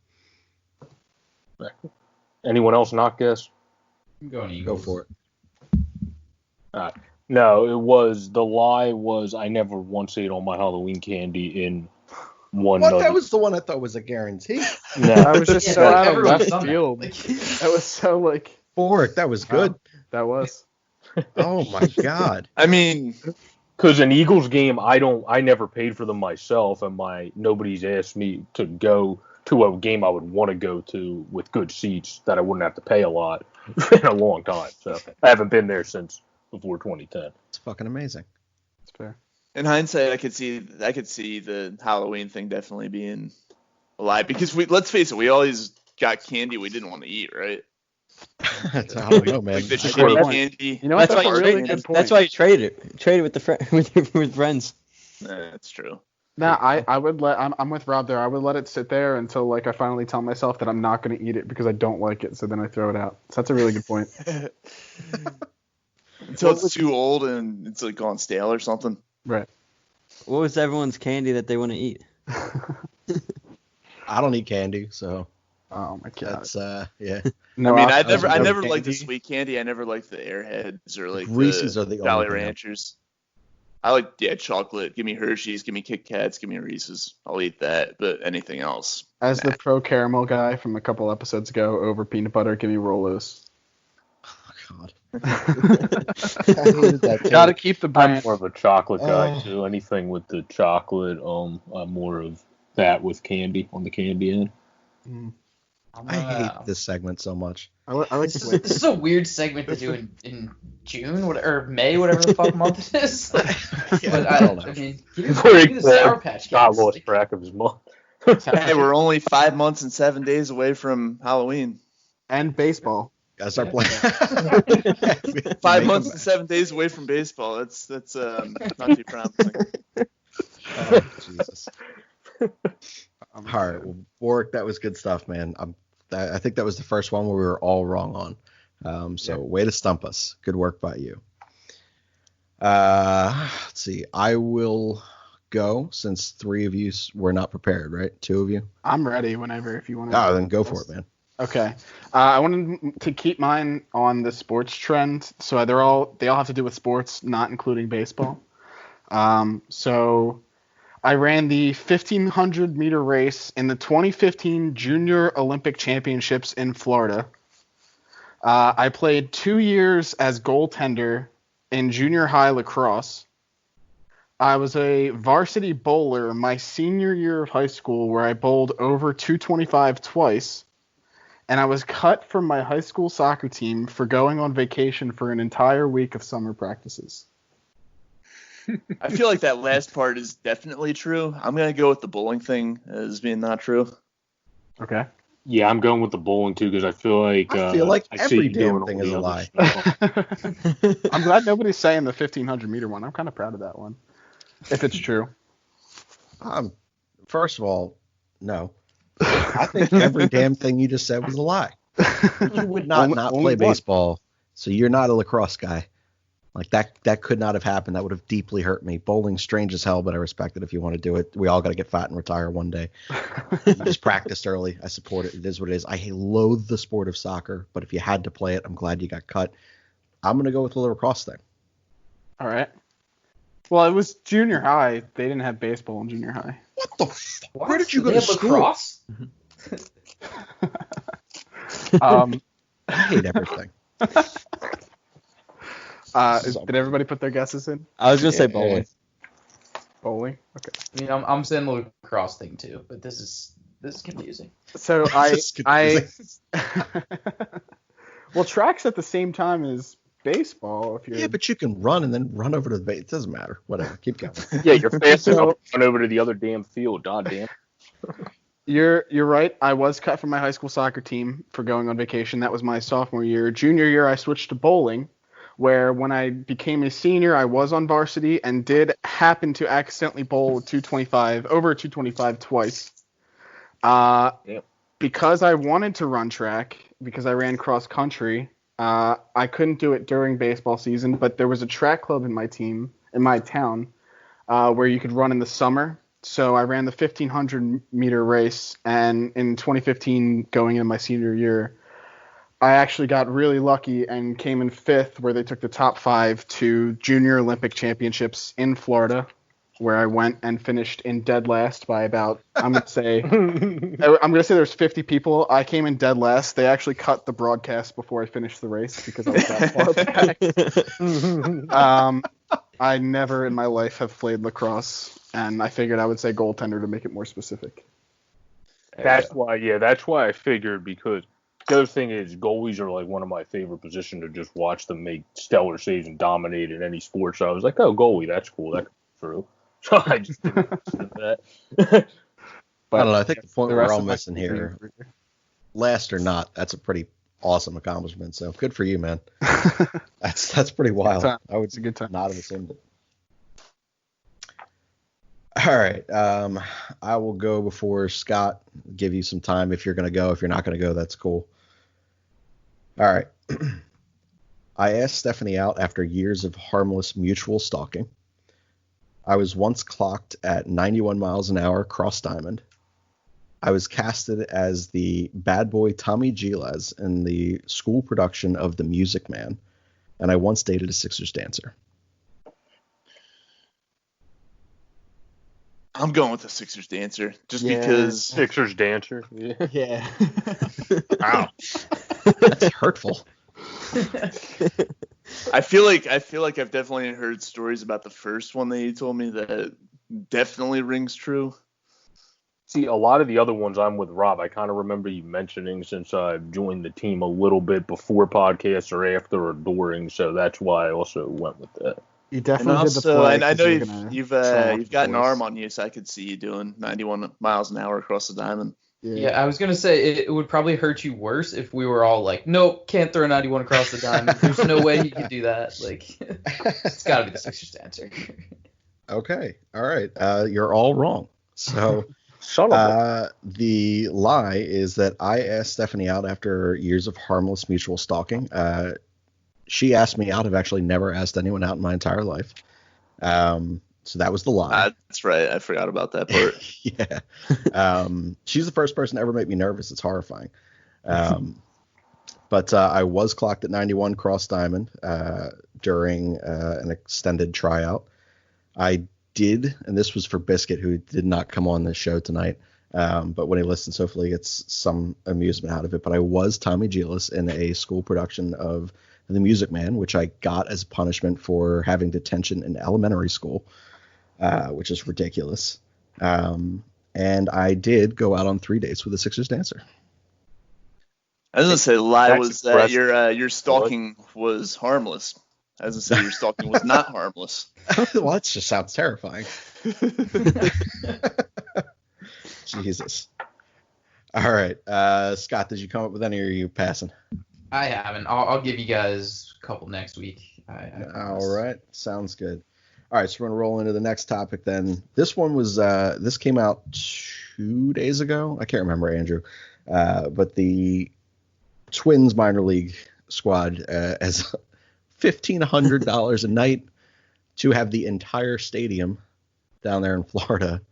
C: Anyone else not guess?
G: I'm going
B: Go
G: Eagles.
B: for it.
C: No, the lie was I never once ate all my Halloween candy in one
B: What?
C: night.
B: That was the one I thought was a guarantee.
C: No,
E: I was just
G: Yeah,
E: so out of
G: everyone's
E: left
G: done that.
E: field.
G: Like,
E: That was so, like,
B: Bork, that was good.
E: that was.
B: Oh, my God.
D: I mean,
C: because an Eagles game, I never paid for them myself, and nobody's asked me to go to a game I would want to go to with good seats that I wouldn't have to pay a lot in a long time. So I haven't been there since before 2010.
B: It's fucking amazing.
E: That's fair.
D: in hindsight, I could see the Halloween thing definitely being a lie because let's face it, we always got candy we didn't want to eat, right?
B: I don't know, man.
D: Like the
B: I-
D: shitty
E: point.
D: candy.
E: You know what?
F: That's
E: That's
F: why
E: a
F: you
E: really
F: trade
E: good
F: it.
E: point.
F: That's why you trade it. Trade it with with friends.
D: That's true.
E: Nah, I would let. I'm with Rob there. I would let it sit there until like I finally tell myself that I'm not going to eat it because I don't like it. So then I throw it out. So that's a really good point.
D: Until it's too old and it's like gone stale or something.
E: Right.
F: What was everyone's candy that they want to eat?
B: I don't eat candy, so
E: Oh my god.
B: that's yeah.
E: No,
D: I mean,
E: I'll-
D: I
B: no
D: never liked the
B: candy.
D: sweet candy. I never liked the Airheads or like
B: Reese's are the
D: Jolly
B: only thing.
D: Ranchers. I like chocolate. Give me Hershey's. Give me Kit Kats. Give me Reese's. I'll eat that. But anything else,
E: As the pro caramel guy from a couple episodes ago, over peanut butter, give me Rolos.
B: Oh, God. I hated that too.
E: Gotta keep the
C: I'm
E: brand.
C: more of a chocolate guy
B: Oh.
C: too. Anything with the chocolate, I'm more of that with candy on the candy end.
B: I hate this segment so much.
E: I like
G: This
E: sweet.
G: is a weird segment to do in June or May, whatever the fuck month it is.
B: Yeah,
G: But
B: I don't know.
G: I mean,
C: Very
G: give me the Sour Patch
C: God
G: Kids.
C: lost
G: Like,
C: track of his month.
D: hey, we're only 5 months and 7 days away from Halloween.
E: And baseball.
B: Gotta start playing.
D: 5 months and 7 days away from baseball. That's not too promising.
B: Oh, Jesus. All right, well, Bork, that was good stuff, man. I think that was the first one where we were all wrong on. So way to stump us. Good work by you. Let's see. I will go since three of you were not prepared, right? Two of you.
E: I'm ready whenever if you want to.
B: Oh, then go for it, man.
E: Okay. I wanted to keep mine on the sports trend. So they all have to do with sports, not including baseball. So I ran the 1,500 meter race in the 2015 Junior Olympic Championships in Florida. I played 2 years as goaltender in junior high lacrosse. I was a varsity bowler my senior year of high school where I bowled over 225 twice. And I was cut from my high school soccer team for going on vacation for an entire week of summer practices.
D: I feel like that last part is definitely true. I'm going to go with the bowling thing as being not true.
E: Okay.
C: Yeah, I'm going with the bowling too because I feel like I see
B: every
C: you doing
B: damn
C: all
B: thing
C: the
B: is a
C: other
B: lie.
C: stuff.
E: I'm glad nobody's saying the 1500 meter one. I'm kind of proud of that one, if it's true.
B: First of all, no. I think every damn thing you just said was a lie. You would not
E: Only
B: play
E: one.
B: baseball, so you're not a lacrosse guy. Like that could not have happened. That would have deeply hurt me. Bowling's strange as hell, but I respect it if you want to do it. We all got to get fat and retire one day. You just practiced early. I support it. It is what it is. I loathe the sport of soccer, but if you had to play it, I'm glad you got cut. I'm going to go with the lacrosse thing.
E: All right. Well, it was junior high. They didn't have baseball in junior high.
B: What the Where did you go
G: They
B: to
G: have
B: school?
G: lacrosse?
B: I hate everything.
E: Did everybody put their guesses in?
F: I was gonna say bowling.
E: Bowling. Okay.
G: I mean, I'm saying the lacrosse thing too, but this is confusing.
E: So
B: This is confusing.
E: well, track's at the same time as baseball. If you're
B: Yeah, but you can run and then run over to the base. It doesn't matter. Whatever. Keep going.
C: Yeah, you're fast enough to run over to the other damn field. God damn.
E: You're right. I was cut from my high school soccer team for going on vacation. That was my sophomore year. Junior year, I switched to bowling, where when I became a senior, I was on varsity and did happen to accidentally bowl over 225 twice.
C: Yep.
E: Because I wanted to run track, because I ran cross country, I couldn't do it during baseball season, but there was a track club in my town, where you could run in the summer. So I ran the 1500 meter race, and in 2015, going into my senior year, I actually got really lucky and came in 5th, where they took the top 5 to Junior Olympic Championships in Florida, where I went and finished in dead last by about, I'm gonna say there's 50 people. I came in dead last. They actually cut the broadcast before I finished the race because I was that far back. I never in my life have played lacrosse, and I figured I would say goaltender to make it more specific.
C: That's why I figured, because the other thing is goalies are like one of my favorite positions to just watch them make stellar saves and dominate in any sport. So I was like, oh, goalie, that's cool. That's true. So I just didn't do that.
E: But
B: I don't know. I think the point
E: the
B: we're
E: rest
B: all
E: of my
B: missing here, last or not, that's a pretty awesome accomplishment. So good for you, man. That's pretty wild. I would
E: It's a good time.
B: not have assumed it. All right. I will go before Scott. Give you some time if you're going to go. If you're not going to go, that's cool. All right. I asked Stephanie out after years of harmless mutual stalking. I was once clocked at 91 miles an hour cross diamond. I was casted as the bad boy Tommy Giles in the school production of The Music Man, and I once dated a Sixers dancer.
D: I'm going with the Sixers dancer just
E: Yeah.
D: because.
C: Sixers dancer. Yeah.
E: Yeah.
B: Wow. That's hurtful.
D: I feel like I've definitely heard stories about the first one that you told me that definitely rings true.
C: See, a lot of the other ones I'm with Rob. I kind of remember you mentioning since I've joined the team a little bit before podcasts or after or during, so that's why I also went with that.
E: You
D: And
E: definitely did the
D: also,
E: play.
D: I know
E: 'cause you're gonna
D: you've
E: try out
D: you've got an
E: the boys.
D: arm on you, so I could see you doing 91 miles an hour across the diamond.
G: Yeah, I was gonna say it would probably hurt you worse if we were all like, nope, can't throw 91 across the diamond. There's no way he could do that. Like, it's got to be the Sixers dancer.
B: Okay. All right. You're all wrong. So
C: Son of a.
B: the lie is that I asked Stephanie out after years of harmless mutual stalking. She asked me out. I've actually never asked anyone out in my entire life. So that was the lie.
D: That's right. I forgot about that part.
B: Yeah. She's the first person to ever make me nervous. It's horrifying. But I was clocked at 91 cross diamond during an extended tryout. I did, and this was for Biscuit, who did not come on this show tonight. But when he listens, hopefully he gets some amusement out of it. But I was Tommy Giles in a school production of The Music Man, which I got as punishment for having detention in elementary school, which is ridiculous. And I did go out on 3 dates with a Sixers dancer.
D: I was gonna say the lie
C: That's
D: was that
C: impressive.
D: your stalking was harmless. I was gonna say your stalking was not harmless.
B: Well, that just sounds terrifying. Jesus. All right. Scott, did you come up with any, or are you passing?
G: I haven't. I'll give you guys a couple next week.
B: All right. Sounds good. All right. So we're going to roll into the next topic then. This one was, this came out 2 days ago. I can't remember, Andrew. But the Twins minor league squad has $1,500 a night to have the entire stadium down there in Florida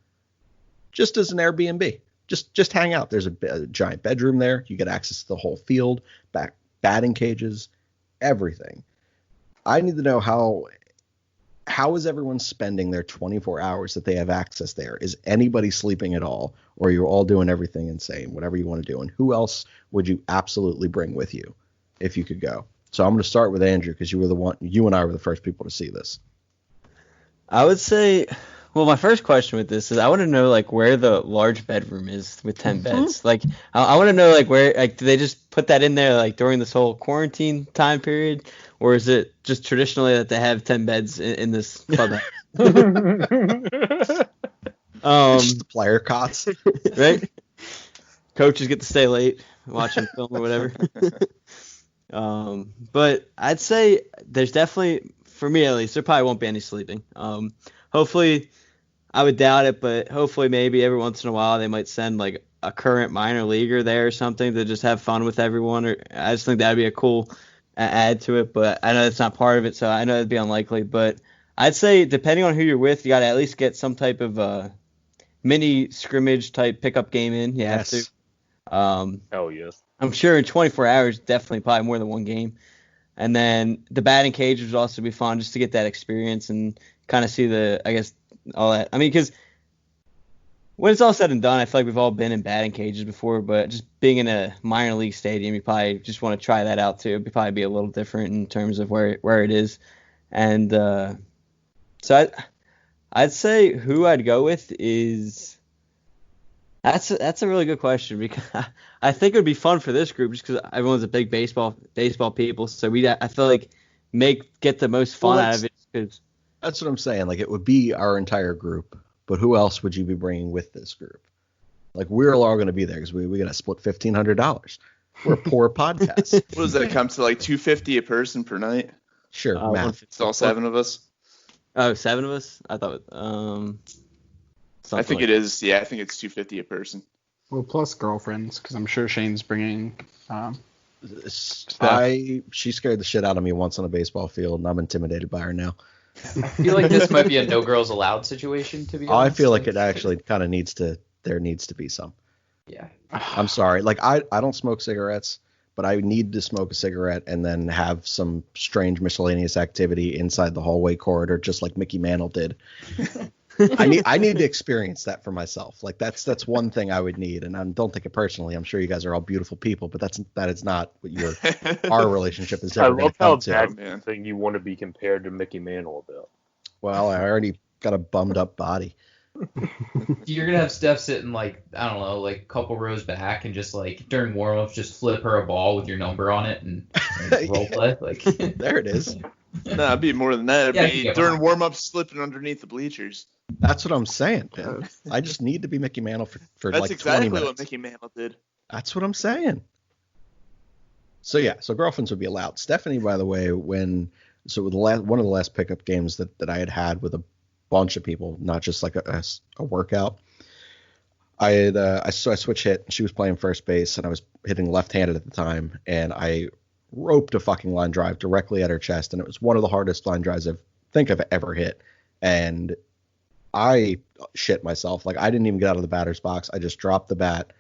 B: just as an Airbnb. Just hang out. There's a giant bedroom there. You get access to the whole field, batting cages, everything. I need to know how is everyone spending their 24 hours that they have access there? Is anybody sleeping at all? Or are you all doing everything insane, whatever you want to do? And who else would you absolutely bring with you if you could go? So I'm going to start with Andrew, because you and I were the first people to see this.
F: I would say, well, my first question with this is I want to know like where the large bedroom is with 10 beds. Like I want to know like where, like, do they just put that in there like during this whole quarantine time period, or is it just traditionally that they have 10 beds in this club?
B: It's just the player cots,
F: right? Coaches get to stay late watching film or whatever. But I'd say there's definitely, for me at least, there probably won't be any sleeping. Hopefully, I would doubt it, but hopefully maybe every once in a while they might send like a current minor leaguer there or something to just have fun with everyone. Or I just think that'd be a cool add to it, but I know that's not part of it, so I know it'd be unlikely. But I'd say depending on who you're with, you got to at least get some type of mini scrimmage type pickup game in. You have to.
C: Hell yes.
F: I'm sure in 24 hours, definitely probably more than one game. And then the batting cage would also be fun just to get that experience and kind of see all that. I mean, because when it's all said and done, I feel like we've all been in batting cages before, but just being in a minor league stadium, you probably just want to try that out too. It'd probably be a little different in terms of where it is. And so I'd say who I'd go with is that's a really good question, because I think it would be fun for this group just because everyone's a big baseball people. So I feel like get the most fun out of it. Cause,
B: that's what I'm saying. Like, it would be our entire group, but who else would you be bringing with this group? Like, we're all going to be there because we got to split $1,500. We're a poor podcast.
D: What does that come to, like $250 a person per night?
B: Sure, math.
D: It's all 7 of us.
F: Oh, 7 of us? I thought.
D: I think it is. Yeah, I think it's $250 a person.
E: Well, plus girlfriends, because I'm sure Shane's bringing.
B: She scared the shit out of me once on a baseball field, and I'm intimidated by her now.
G: I feel like this might be a no girls allowed situation, to be honest.
B: I feel like it actually kind of there needs to be some.
G: Yeah.
B: I'm sorry. Like, I don't smoke cigarettes, but I need to smoke a cigarette and then have some strange miscellaneous activity inside the hallway corridor, just like Mickey Mantle did. I need to experience that for myself. Like, that's one thing I would need, and I don't take it personally. I'm sure you guys are all beautiful people, but that is not what our relationship is ever going to come to.
C: I love how that's thing you want to be compared to Mickey Mantle about.
B: Well, I already got a bummed up body.
G: You're gonna have Steph sitting like, I don't know, like a couple rows back, and just like during warm-ups, just flip her a ball with your number on it and role play. Like,
B: there it is.
D: No, it'd be more than that. It'd be during warm-ups, slipping underneath the bleachers.
B: That's what I'm saying, man. I just need to be Mickey Mantle for
D: That's
B: like
D: exactly
B: 20 minutes.
D: what Mickey Mantle did.
B: That's what I'm saying. So yeah, so girlfriends would be allowed. Stephanie, by the way, one of the last pickup games that I had with a bunch of people, not just like a workout. I switch hit. She was playing first base, and I was hitting left-handed at the time, and I roped a fucking line drive directly at her chest, and it was one of the hardest line drives I've ever hit. And I shit myself. Like, I didn't even get out of the batter's box. I just dropped the bat,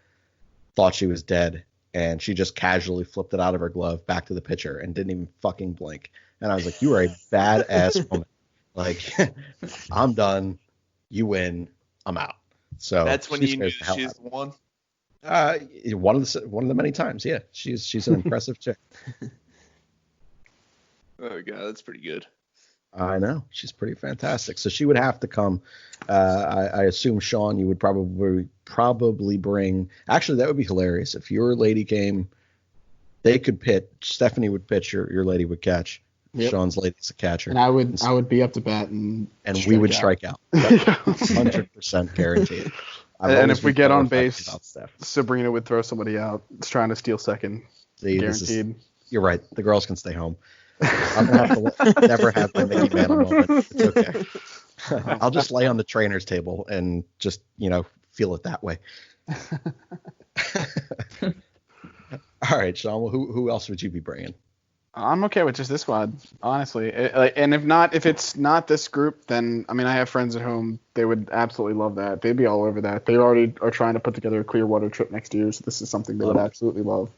B: thought she was dead, and she just casually flipped it out of her glove back to the pitcher and didn't even fucking blink. And I was like, you are a badass woman. Like, I'm done. You win. I'm out. So
D: that's when you knew she's the one.
B: One of the many times. Yeah, she's an impressive chick.
D: Oh god, that's pretty good.
B: I know, she's pretty fantastic. So she would have to come. I assume, Sean, you would probably bring. Actually, that would be hilarious if your lady came. They could pitch. Stephanie would pitch. Your lady would catch. Yep. Sean's lady's a catcher,
E: and I would be up to bat and
B: we would strike out. 100% guaranteed. I've
E: And
B: always
E: if we
B: been
E: get on
B: terrified
E: base,
B: about Steph.
E: Sabrina would throw somebody out. It's trying to steal second.
B: See,
E: Guaranteed.
B: you're right. The girls can stay home. I'm gonna have to never have my Mickey Mantle moment. It's okay. I'll just lay on the trainer's table and just feel it that way. All right, Sean. Who else would you be bringing?
E: I'm okay with just this squad, honestly. And if it's not this group, then I have friends at home. They would absolutely love that. They'd be all over that. They already are trying to put together a Clearwater trip next year, so this is something they would absolutely love.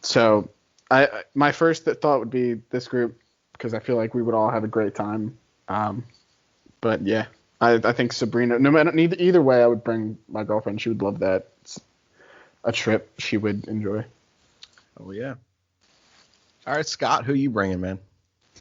E: So my first thought would be this group because I feel like we would all have a great time. But yeah, I think Sabrina. No matter either way, I would bring my girlfriend. She would love that. It's a trip she would enjoy.
B: Oh yeah. All right, Scott, who you bringing, man?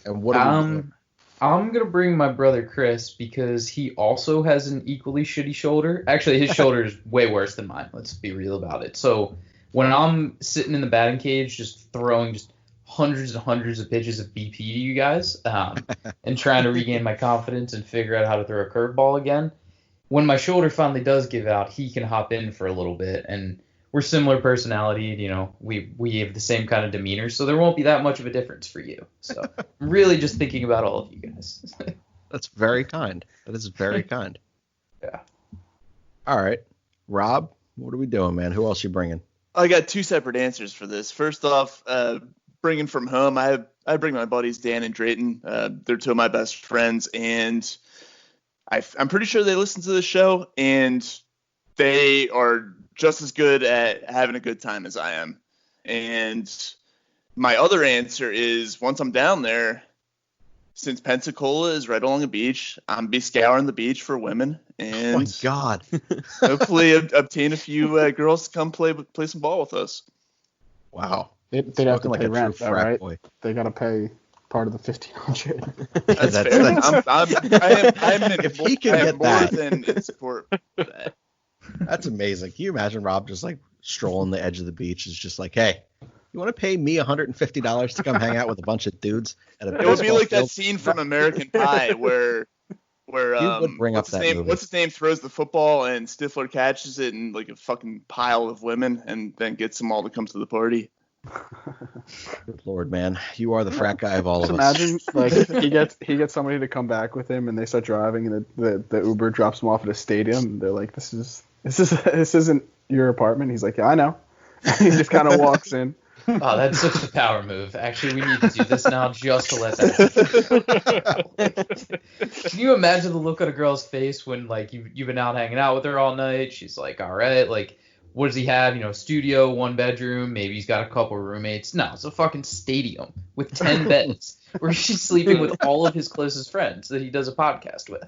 B: And what are we doing?
G: I'm gonna bring my brother Chris because he also has an equally shitty shoulder. Actually, his shoulder is way worse than mine. Let's be real about it. So when I'm sitting in the batting cage, just throwing just hundreds and hundreds of pitches of BP to you guys, and trying to regain my confidence and figure out how to throw a curveball again, when my shoulder finally does give out, he can hop in for a little bit and. We're similar personality, we have the same kind of demeanor, so there won't be that much of a difference for you. So I'm really just thinking about all of you guys.
B: That's very kind. That is very kind.
G: Yeah.
B: All right. Rob, what are we doing, man? Who else you bringing?
D: I got two separate answers for this. First off, bringing from home, I bring my buddies Dan and Drayton. They're two of my best friends, and I'm pretty sure they listen to the show, and they are just as good at having a good time as I am. And my other answer is once I'm down there, since Pensacola is right along the beach, I'm be scouring the beach for women and
B: Oh my God.
D: hopefully obtain a few girls to come play some ball with us.
B: Wow.
E: They'd have to
B: Spoken like
E: pay
B: a true
E: rent, though,
B: frat
E: right?
B: boy.
E: They gotta pay part of the $1,500.
D: That's fair.
B: If he can get
D: more
B: that.
D: than in support for that.
B: That's amazing. Can you imagine Rob just like strolling the edge of the beach? Is just like, hey, you want to pay me $150 to come hang out with a bunch of dudes at a
D: It would be
B: baseball
D: like that
B: field?
D: scene from American Pie where
B: would bring up that movie.
D: what's his name throws the football and Stifler catches it in like a fucking pile of women and then gets them all to come to the party.
B: Good Lord, man, you are the frat guy of all of us.
E: Imagine like he gets somebody to come back with him and they start driving and the Uber drops them off at a stadium and they're like, this isn't your apartment. He's like, yeah, I know. He just kind of walks in.
G: Oh, that's such a power move. Actually, we need to do this now just to let that. Can you imagine the look on a girl's face when like you've been out hanging out with her all night? She's like, all right, like, what does he have? Studio, 1 bedroom. Maybe he's got a couple roommates. No, it's a fucking stadium with 10 beds where she's sleeping with all of his closest friends that he does a podcast with.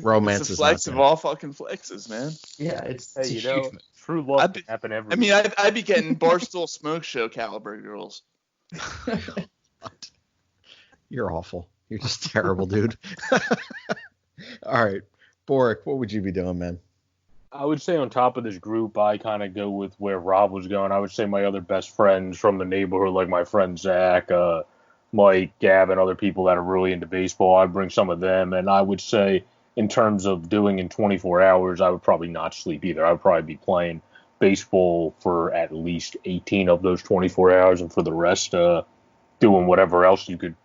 B: Romance
D: It's a
B: is
D: flex
B: not
D: of
B: there.
D: all fucking flexes, man.
G: Yeah, it's
C: Hey,
G: a huge move.
C: true love can happen everywhere.
D: I mean, I'd be getting Barstool Smoke Show caliber girls.
B: You're awful. You're just terrible, dude. All right, Boric, what would you be doing, man?
C: I would say on top of this group, I kind of go with where Rob was going. I would say my other best friends from the neighborhood, like my friend Zach, Mike, Gavin, other people that are really into baseball. I'd bring some of them. And I would say in terms of doing in 24 hours, I would probably not sleep either. I would probably be playing baseball for at least 18 of those 24 hours. And for the rest, doing whatever else you could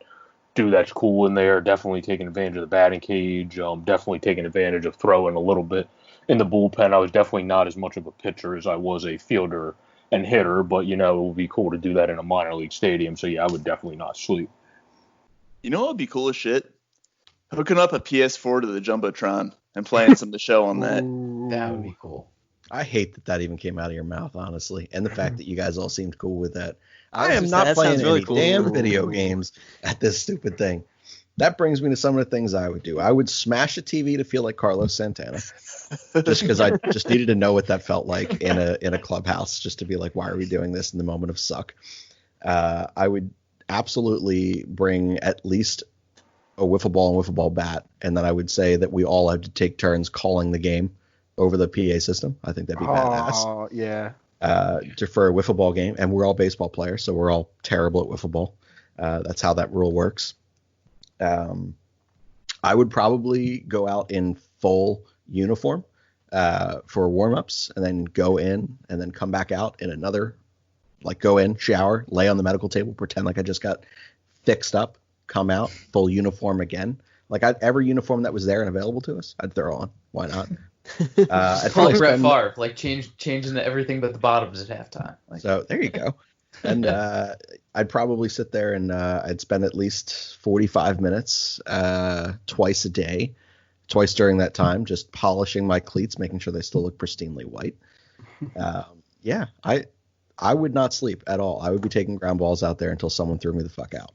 C: do that's cool in there. Definitely taking advantage of the batting cage. Definitely taking advantage of throwing a little bit. In the bullpen, I was definitely not as much of a pitcher as I was a fielder and hitter, but, it would be cool to do that in a minor league stadium. So, yeah, I would definitely not sleep.
D: You know what would be cool as shit? Hooking up a PS4 to the Jumbotron and playing some of the show on that.
G: That would be cool.
B: I hate that even came out of your mouth, honestly, and the fact that you guys all seemed cool with that.
F: I
B: I
F: was
B: am
F: just
B: not
F: saying, that
B: playing
F: sounds really
B: any
F: cool.
B: damn video games at this stupid thing. That brings me to some of the things I would do. I would smash a TV to feel like Carlos Santana, just because I just needed to know what that felt like in a clubhouse, just to be like, why are we doing this in the moment of suck? I would absolutely bring at least a wiffle ball and wiffle ball bat, and then I would say that we all have to take turns calling the game over the PA system. I think that'd be badass.
E: Oh, yeah.
B: For a wiffle ball game, and we're all baseball players, so we're all terrible at wiffle ball. That's how that rule works. I would probably go out in full uniform for warm-ups, and then go in and then come back out in another, like go in, shower, lay on the medical table, pretend like I just got fixed up, come out, full uniform again. Like every uniform that was there and available to us, I'd throw on. Why not? I'd probably
G: Like Brett
B: spend,
G: Favre, like changing everything but the bottoms at halftime. Like,
B: so there you go. And I'd probably sit there and I'd spend at least 45 minutes twice a day, twice during that time, just polishing my cleats, making sure they still look pristinely white. Yeah, I would not sleep at all. I would be taking ground balls out there until someone threw me the fuck out.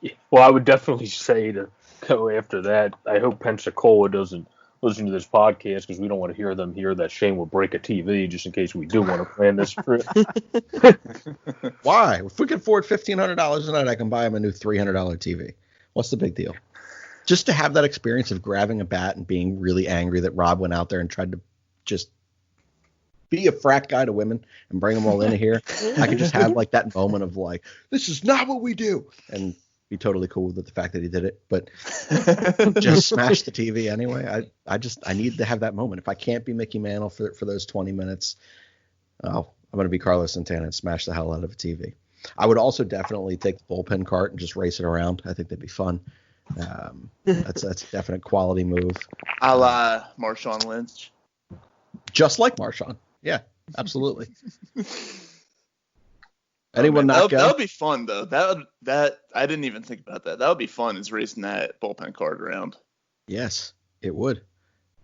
C: Yeah. Well, I would definitely say to go after that. I hope Pensacola doesn't listen to this podcast because we don't want to hear them hear that Shane will break a TV just in case we do want to plan this trip.
B: Why? If we can afford $1,500 a night, I can buy him a new $300 TV. What's the big deal? Just to have that experience of grabbing a bat and being really angry that Rob went out there and tried to just be a frat guy to women and bring them all into here. I could just have like that moment of like, this is not what we do, and be totally cool with the fact that he did it, but just smash the TV anyway. I need to have that moment. If I can't be Mickey Mantle for those 20 minutes, I'm going to be Carlos Santana and smash the hell out of a TV. I would also definitely take the bullpen cart and just race it around. I think that'd be fun. That's a definite quality move.
D: A la Marshawn Lynch.
B: Just like Marshawn. Yeah, absolutely. Anyone not go?
D: That would be fun though. That I didn't even think about that. That would be fun, is racing that bullpen cart around.
B: Yes, it would.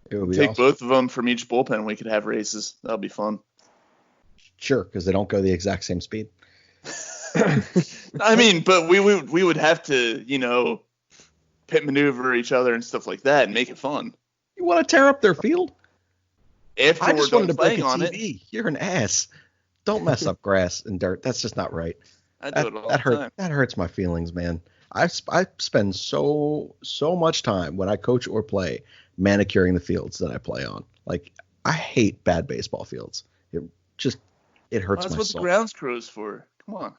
B: It would be
D: Take
B: awesome.
D: both of them from each bullpen. We could have races. That would be fun.
B: Sure, because they don't go the exact same speed.
D: I mean, but we would have to, pit maneuver each other and stuff like that and make it fun.
B: You want to tear up their field?
D: After
B: I
D: we're
B: just
D: done
B: wanted to break
D: playing
B: a
D: on it,
B: TV. You're an ass. Don't mess up grass and dirt. That's just not right.
D: I do it all the time.
B: That hurts my feelings, man. I spend so much time when I coach or play manicuring the fields that I play on. Like, I hate bad baseball fields. It hurts
D: That's
B: my
D: what
B: soul.
D: the grounds crew is for. Come on.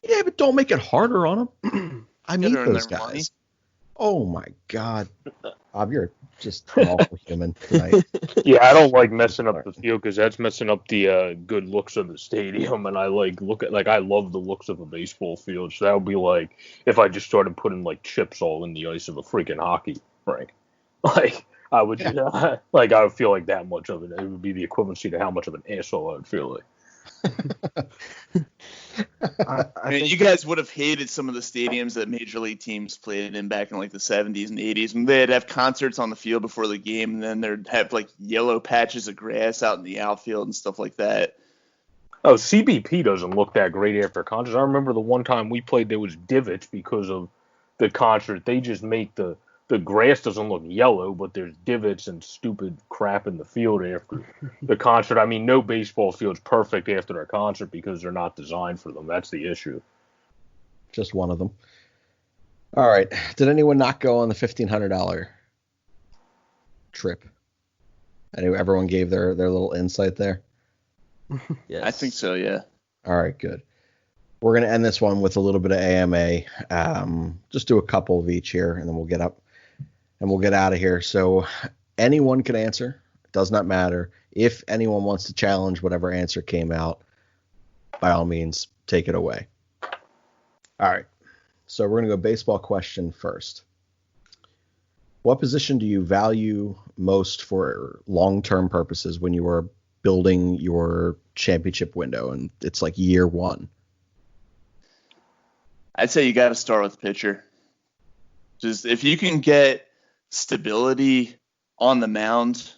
B: Yeah, but don't make it harder on them. I need
D: Gotta earn
B: those
D: their
B: guys.
D: money.
B: Oh my God, Bob, you're just an awful human tonight.
C: Yeah, I don't like messing up the field because that's messing up the good looks of the stadium. And I I love the looks of a baseball field. So that would be like if I just started putting like chips all in the ice of a freaking hockey rink. Like I would, I would feel like that much of it. It would be the equivalency to how much of an asshole I would feel like.
D: I mean, you guys would have hated some of the stadiums that major league teams played in back in like the 70s and 80s, when they'd have concerts on the field before the game, and then there'd have like yellow patches of grass out in the outfield and stuff like that.
C: Oh, CBP doesn't look that great after concerts. I remember the one time we played, there was divots because of the concert. They just make the grass doesn't look yellow, but there's divots and stupid crap in the field after the concert. I mean, no baseball field's perfect after a concert because they're not designed for them. That's the issue.
B: Just one of them. All right. Did anyone not go on the $1,500 trip? Everyone gave their little insight there?
F: Yes.
D: I think so, yeah.
B: All right, good. We're going to end this one with a little bit of AMA. Just do a couple of each here, and then we'll get up and we'll get out of here. So anyone can answer. It does not matter. If anyone wants to challenge whatever answer came out, by all means, take it away. All right. So we're going to go baseball question first. What position do you value most for long-term purposes when you are building your championship window and it's like year one?
D: I'd say you got to start with pitcher. Just if you can get stability on the mound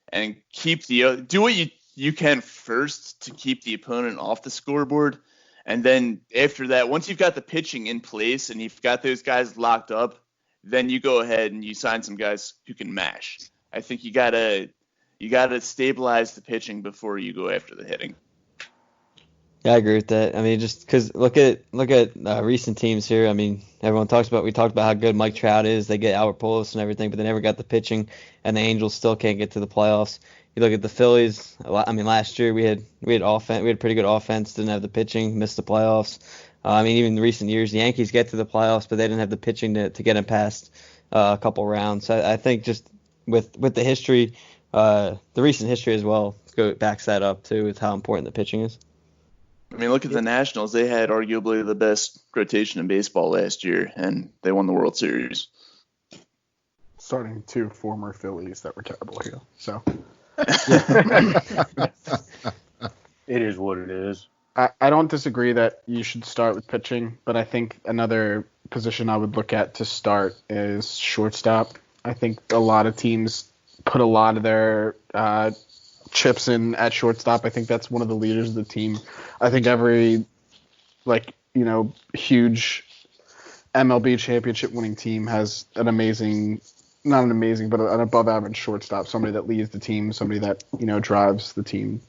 D: and do what you can first to keep the opponent off the scoreboard, and then after that, once you've got the pitching in place and you've got those guys locked up, then you go ahead and you sign some guys who can mash. I think you gotta stabilize the pitching before you go after the hitting.
F: Yeah, I agree with that. I mean, just because look at recent teams here. I mean, we talked about how good Mike Trout is. They get Albert Pujols and everything, but they never got the pitching, and the Angels still can't get to the playoffs. You look at the Phillies. I mean, last year we had offense. We had pretty good offense. Didn't have the pitching. Missed the playoffs. I mean, even in recent years, the Yankees get to the playoffs, but they didn't have the pitching to get them past a couple rounds. So I think just with the history, the recent history as well, backs that up too with how important the pitching is.
D: I mean, look at the Nationals. They had arguably the best rotation in baseball last year, and they won the World Series.
E: Starting two former Phillies that were terrible here. So
C: It is what it is.
E: I don't disagree that you should start with pitching, but I think another position I would look at to start is shortstop. I think a lot of teams put a lot of their chips in at shortstop. I think that's one of the leaders of the team. I think every huge MLB championship winning team has an amazing, not an amazing, but an above average shortstop, somebody that leads the team, somebody that, drives the team.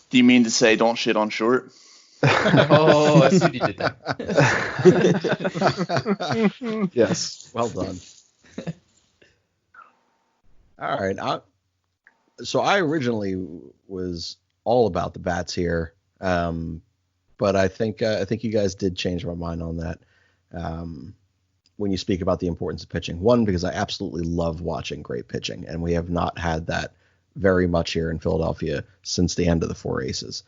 D: Do you mean to say don't shit on short?
G: Oh, I see what you did there.
B: Yes, well done. All right. So I originally was all about the bats here, but I think you guys did change my mind on that. When you speak about the importance of pitching, one, because I absolutely love watching great pitching, and we have not had that very much here in Philadelphia since the end of the Four Aces.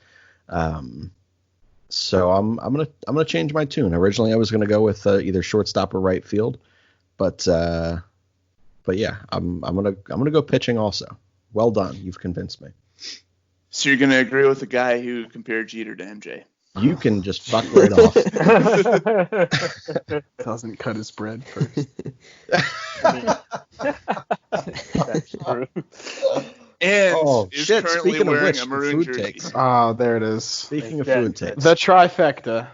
B: So I'm gonna change my tune. Originally, I was gonna go with either shortstop or right field, but yeah, I'm gonna go pitching also. Well done, you've convinced me.
D: So you're gonna agree with the guy who compared Jeter to MJ?
B: You can just fuck right off.
E: Doesn't cut his bread first.
C: That's true.
D: And is currently
B: speaking of
D: wearing
B: which,
D: a maroon
B: food
D: jersey.
B: takes.
E: Oh, there it is.
B: Speaking of
C: That-
B: food takes,
E: The trifecta.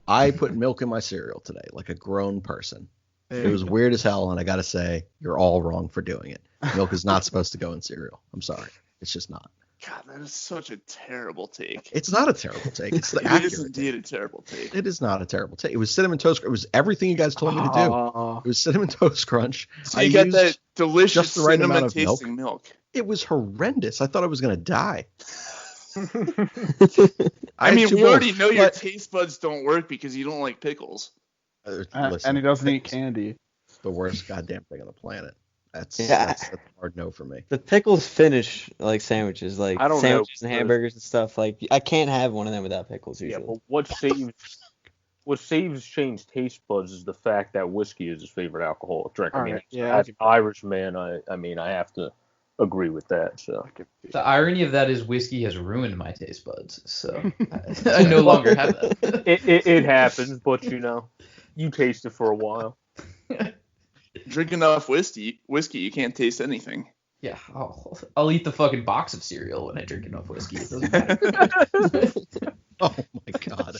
B: I put milk in my cereal today, like a grown person. It was weird as hell, and I gotta say, you're all wrong for doing it. Milk is not supposed to go in cereal. I'm sorry, it's just not.
D: God, that is such a terrible take.
B: It's not a terrible take. It's the
D: It is
B: accurate
D: indeed
B: take.
D: a terrible take.
B: It is not a terrible take. It was cinnamon toast. It was everything you guys told me to do.
E: Oh.
B: It was cinnamon toast crunch.
D: So you got that delicious
B: just the right amount of milk.
D: cinnamon tasting milk.
B: It was horrendous. I thought I was gonna die.
D: I mean,
B: had two
D: we already
B: bowls,
D: know your
B: but-
D: taste buds don't work because you don't like pickles.
B: Listen,
E: And he doesn't eat candy.
B: the worst goddamn thing on the planet. That's
F: Yeah.
B: a hard no for me.
F: The pickles finish like sandwiches, like
C: I don't know,
F: sandwiches and
C: because-
F: hamburgers and stuff. Like I can't have one of them without pickles
C: Yeah,
F: usually.
C: but what saves Shane's taste buds is the fact that whiskey is his favorite alcoholic drink. I
E: All
C: mean,
E: right, yeah,
C: as an Irish man, I mean, I have to agree with that. So
G: The irony of that is whiskey has ruined my taste buds, so I no longer have that.
C: it happens, but you taste it for a while.
D: Drink enough whiskey, you can't taste anything.
G: Yeah, I'll eat the fucking box of cereal when I drink enough whiskey. It doesn't matter.
B: Oh my god.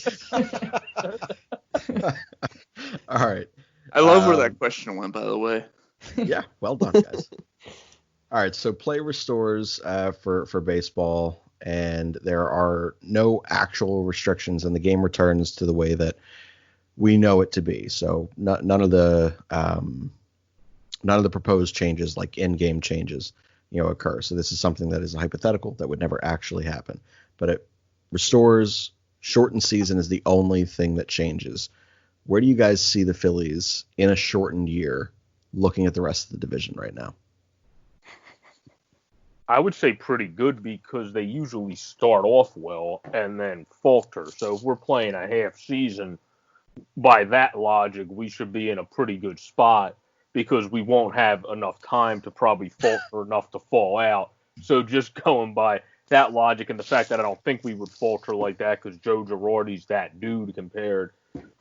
B: All right.
D: I love where that question went, by the way.
B: Yeah, well done, guys. All right, so play restores for baseball, and there are no actual restrictions, and the game returns to the way that we know it to be. So none of the proposed changes, like in-game changes, occur. So this is something that is a hypothetical that would never actually happen. But it restores. Shortened season is the only thing that changes. Where do you guys see the Phillies in a shortened year, looking at the rest of the division right now?
C: I would say pretty good because they usually start off well and then falter. So if we're playing a half season, by that logic, we should be in a pretty good spot because we won't have enough time to probably falter enough to fall out. So just going by that logic and the fact that I don't think we would falter like that because Joe Girardi's that dude compared.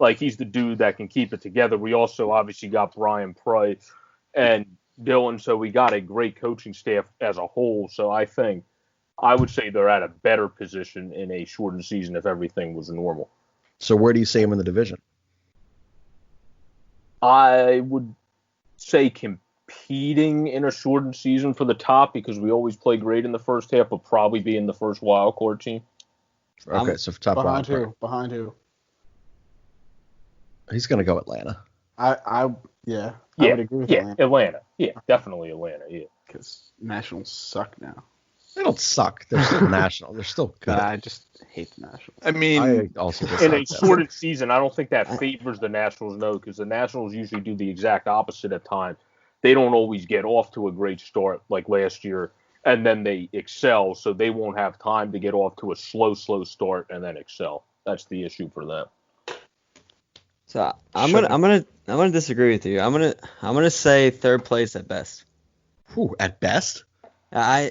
C: Like, he's the dude that can keep it together. We also obviously got Brian Price and Dylan, so we got a great coaching staff as a whole. So I think I would say they're at a better position in a shortened season if everything was normal.
B: So where do you see them in the division?
C: I would say competing in a shortened season for the top because we always play great in the first half, but probably being the first wild card team.
B: Okay, so top
E: Behind
B: wild card.
E: who? Behind who?
B: He's going to go Atlanta.
E: I would agree with
C: Atlanta. Yeah, definitely Atlanta. Yeah.
E: because Nationals suck now.
B: They don't suck. They're still national. They're still good.
E: But I just hate the Nationals.
D: I mean,
B: I also
C: In a
B: dislike them.
C: shortened season, I don't think that favors the Nationals, no, because the Nationals usually do the exact opposite at times. they don't always get off to a great start like last year, and then they excel, so they won't have time to get off to a slow start and then excel. That's the issue for them.
F: So I'm gonna disagree with you. I'm gonna say third place at best.
B: Whew, at best?
F: I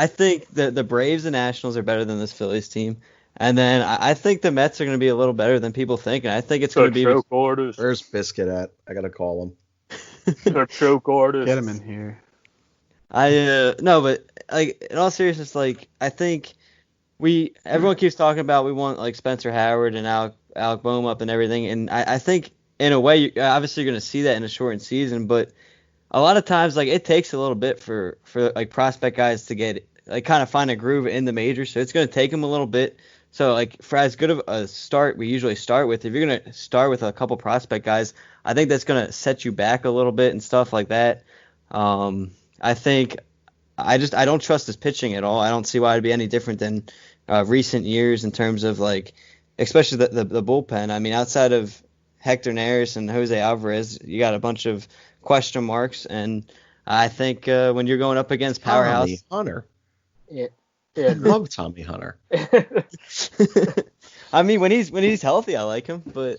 F: think the Braves and Nationals are better than this Phillies team, and then I think the Mets are going to be a little better than people think, and I think it's going to be.
C: Choke artist.
B: Where's Biscuit at? I gotta call him.
C: The choke artist.
E: Get him in here.
F: No, but like in all seriousness, like I think everyone keeps talking about we want like Spencer Howard and Alec Bohm up and everything, and I think in a way obviously you're going to see that in a shortened season, but a lot of times like it takes a little bit for like prospect guys to get like kind of find a groove in the majors, so it's going to take them a little bit. So like for as good of a start we usually start with, if you're going to start with a couple prospect guys, I think that's going to set you back a little bit and stuff like that. I think I don't trust his pitching at all. I don't see why it'd be any different than recent years in terms of like, especially the bullpen. I mean, outside of Hector Neris and Jose Alvarez, you got a bunch of question marks, and I think when you're going up against powerhouse,
B: Tommy Hunter.
C: Yeah.
B: I love Tommy Hunter.
F: I mean, when he's healthy, I like him, but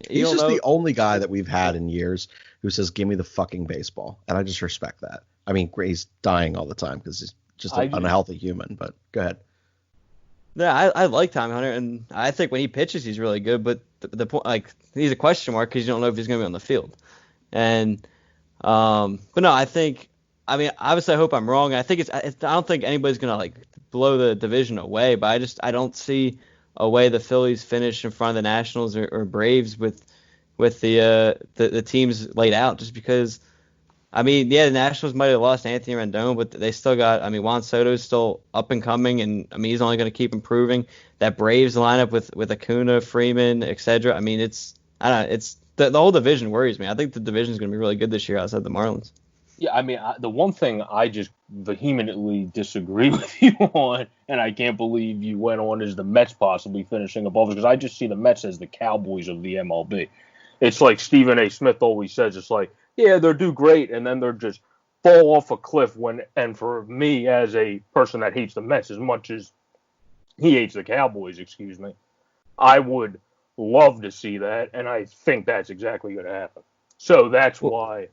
B: he's just the only guy that we've had in years who says, "Give me the fucking baseball," and I just respect that. I mean, he's dying all the time because he's just an unhealthy human. But go ahead.
F: Yeah, I like Tommy Hunter, and I think when he pitches, he's really good. But the point, like, he's a question mark because you don't know if he's going to be on the field. And but no, I mean, obviously, I hope I'm wrong. I don't think anybody's going to like blow the division away, but I don't see a way the Phillies finish in front of the Nationals or Braves with the teams laid out, just because. I mean, yeah, the Nationals might have lost Anthony Rendon, but they still got. I mean, Juan Soto's still up and coming, and I mean, he's only going to keep improving. That Braves lineup with Acuna, Freeman, etc. I mean, it's the whole division worries me. I think the division is going to be really good this year outside the Marlins.
C: Yeah, I mean, the one thing I just vehemently disagree with you on, and I can't believe you went on, is the Mets possibly finishing above us, because I just see the Mets as the Cowboys of the MLB. It's like Stephen A. Smith always says, it's like, yeah, they'll do great, and then they're just fall off a cliff. And for me, as a person that hates the Mets as much as he hates the Cowboys, I would love to see that, and I think that's exactly going to happen. So that's why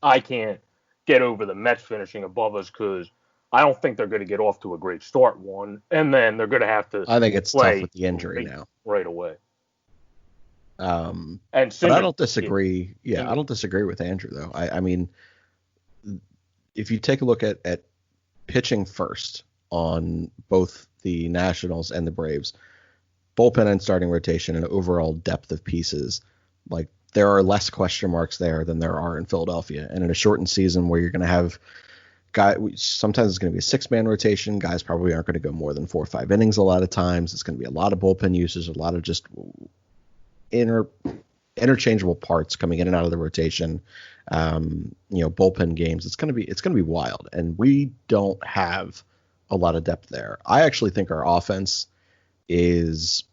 C: I can't get over the Mets finishing above us, because I don't think they're going to get off to a great start, one, and then they're going to have to.
B: I think it's tough with the injury now.
C: Right away.
B: But I don't disagree. Yeah, I don't disagree with Andrew though. I mean, if you take a look at pitching first on both the Nationals and the Braves, bullpen and starting rotation and overall depth of pieces, like there are less question marks there than there are in Philadelphia. And in a shortened season where you're going to have sometimes it's going to be a 6-man rotation. Guys probably aren't going to go more than 4 or 5 innings a lot of times. It's going to be a lot of bullpen usage, a lot of just interchangeable parts coming in and out of the rotation. Bullpen games. It's going to be wild, and we don't have a lot of depth there. I actually think our offense is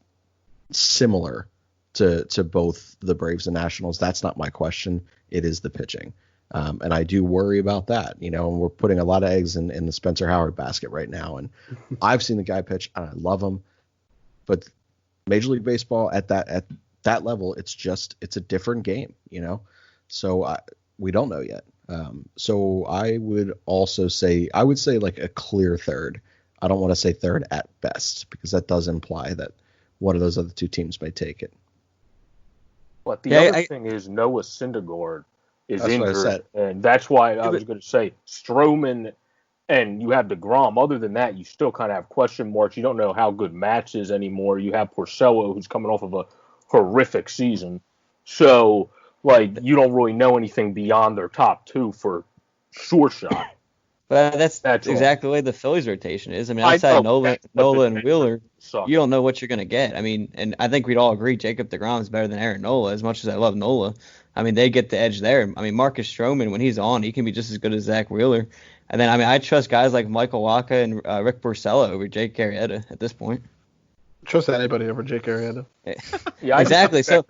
B: similar to both the Braves and Nationals. That's not my question. It is the pitching. And I do worry about that, and we're putting a lot of eggs in the Spencer Howard basket right now. And I've seen the guy pitch, and I love him, but Major League Baseball at that level, it's a different game, so we don't know yet. So I would say like a clear third. I don't want to say third at best, because that does imply that one of those other two teams may take it.
C: But the other thing is Noah Syndergaard is injured, and that's why I was going to say Stroman, and you have DeGrom. Other than that, you still kind of have question marks. You don't know how good Matz is anymore. You have Porcello, who's coming off of a horrific season. So, like, you don't really know anything beyond their top two for sure shot.
F: But that's exactly the way the Phillies rotation is. I mean, outside Nola and Wheeler, you don't know what you're going to get. I mean, and I think we'd all agree Jacob deGrom is better than Aaron Nola, as much as I love Nola. I mean, they get the edge there. I mean, Marcus Stroman, when he's on, he can be just as good as Zach Wheeler. And then, I mean, I trust guys like Michael Wacha and Rick Porcello over Jake Arrieta at this point.
E: Trust anybody over Jake Arrieta.
F: Yeah, exactly. So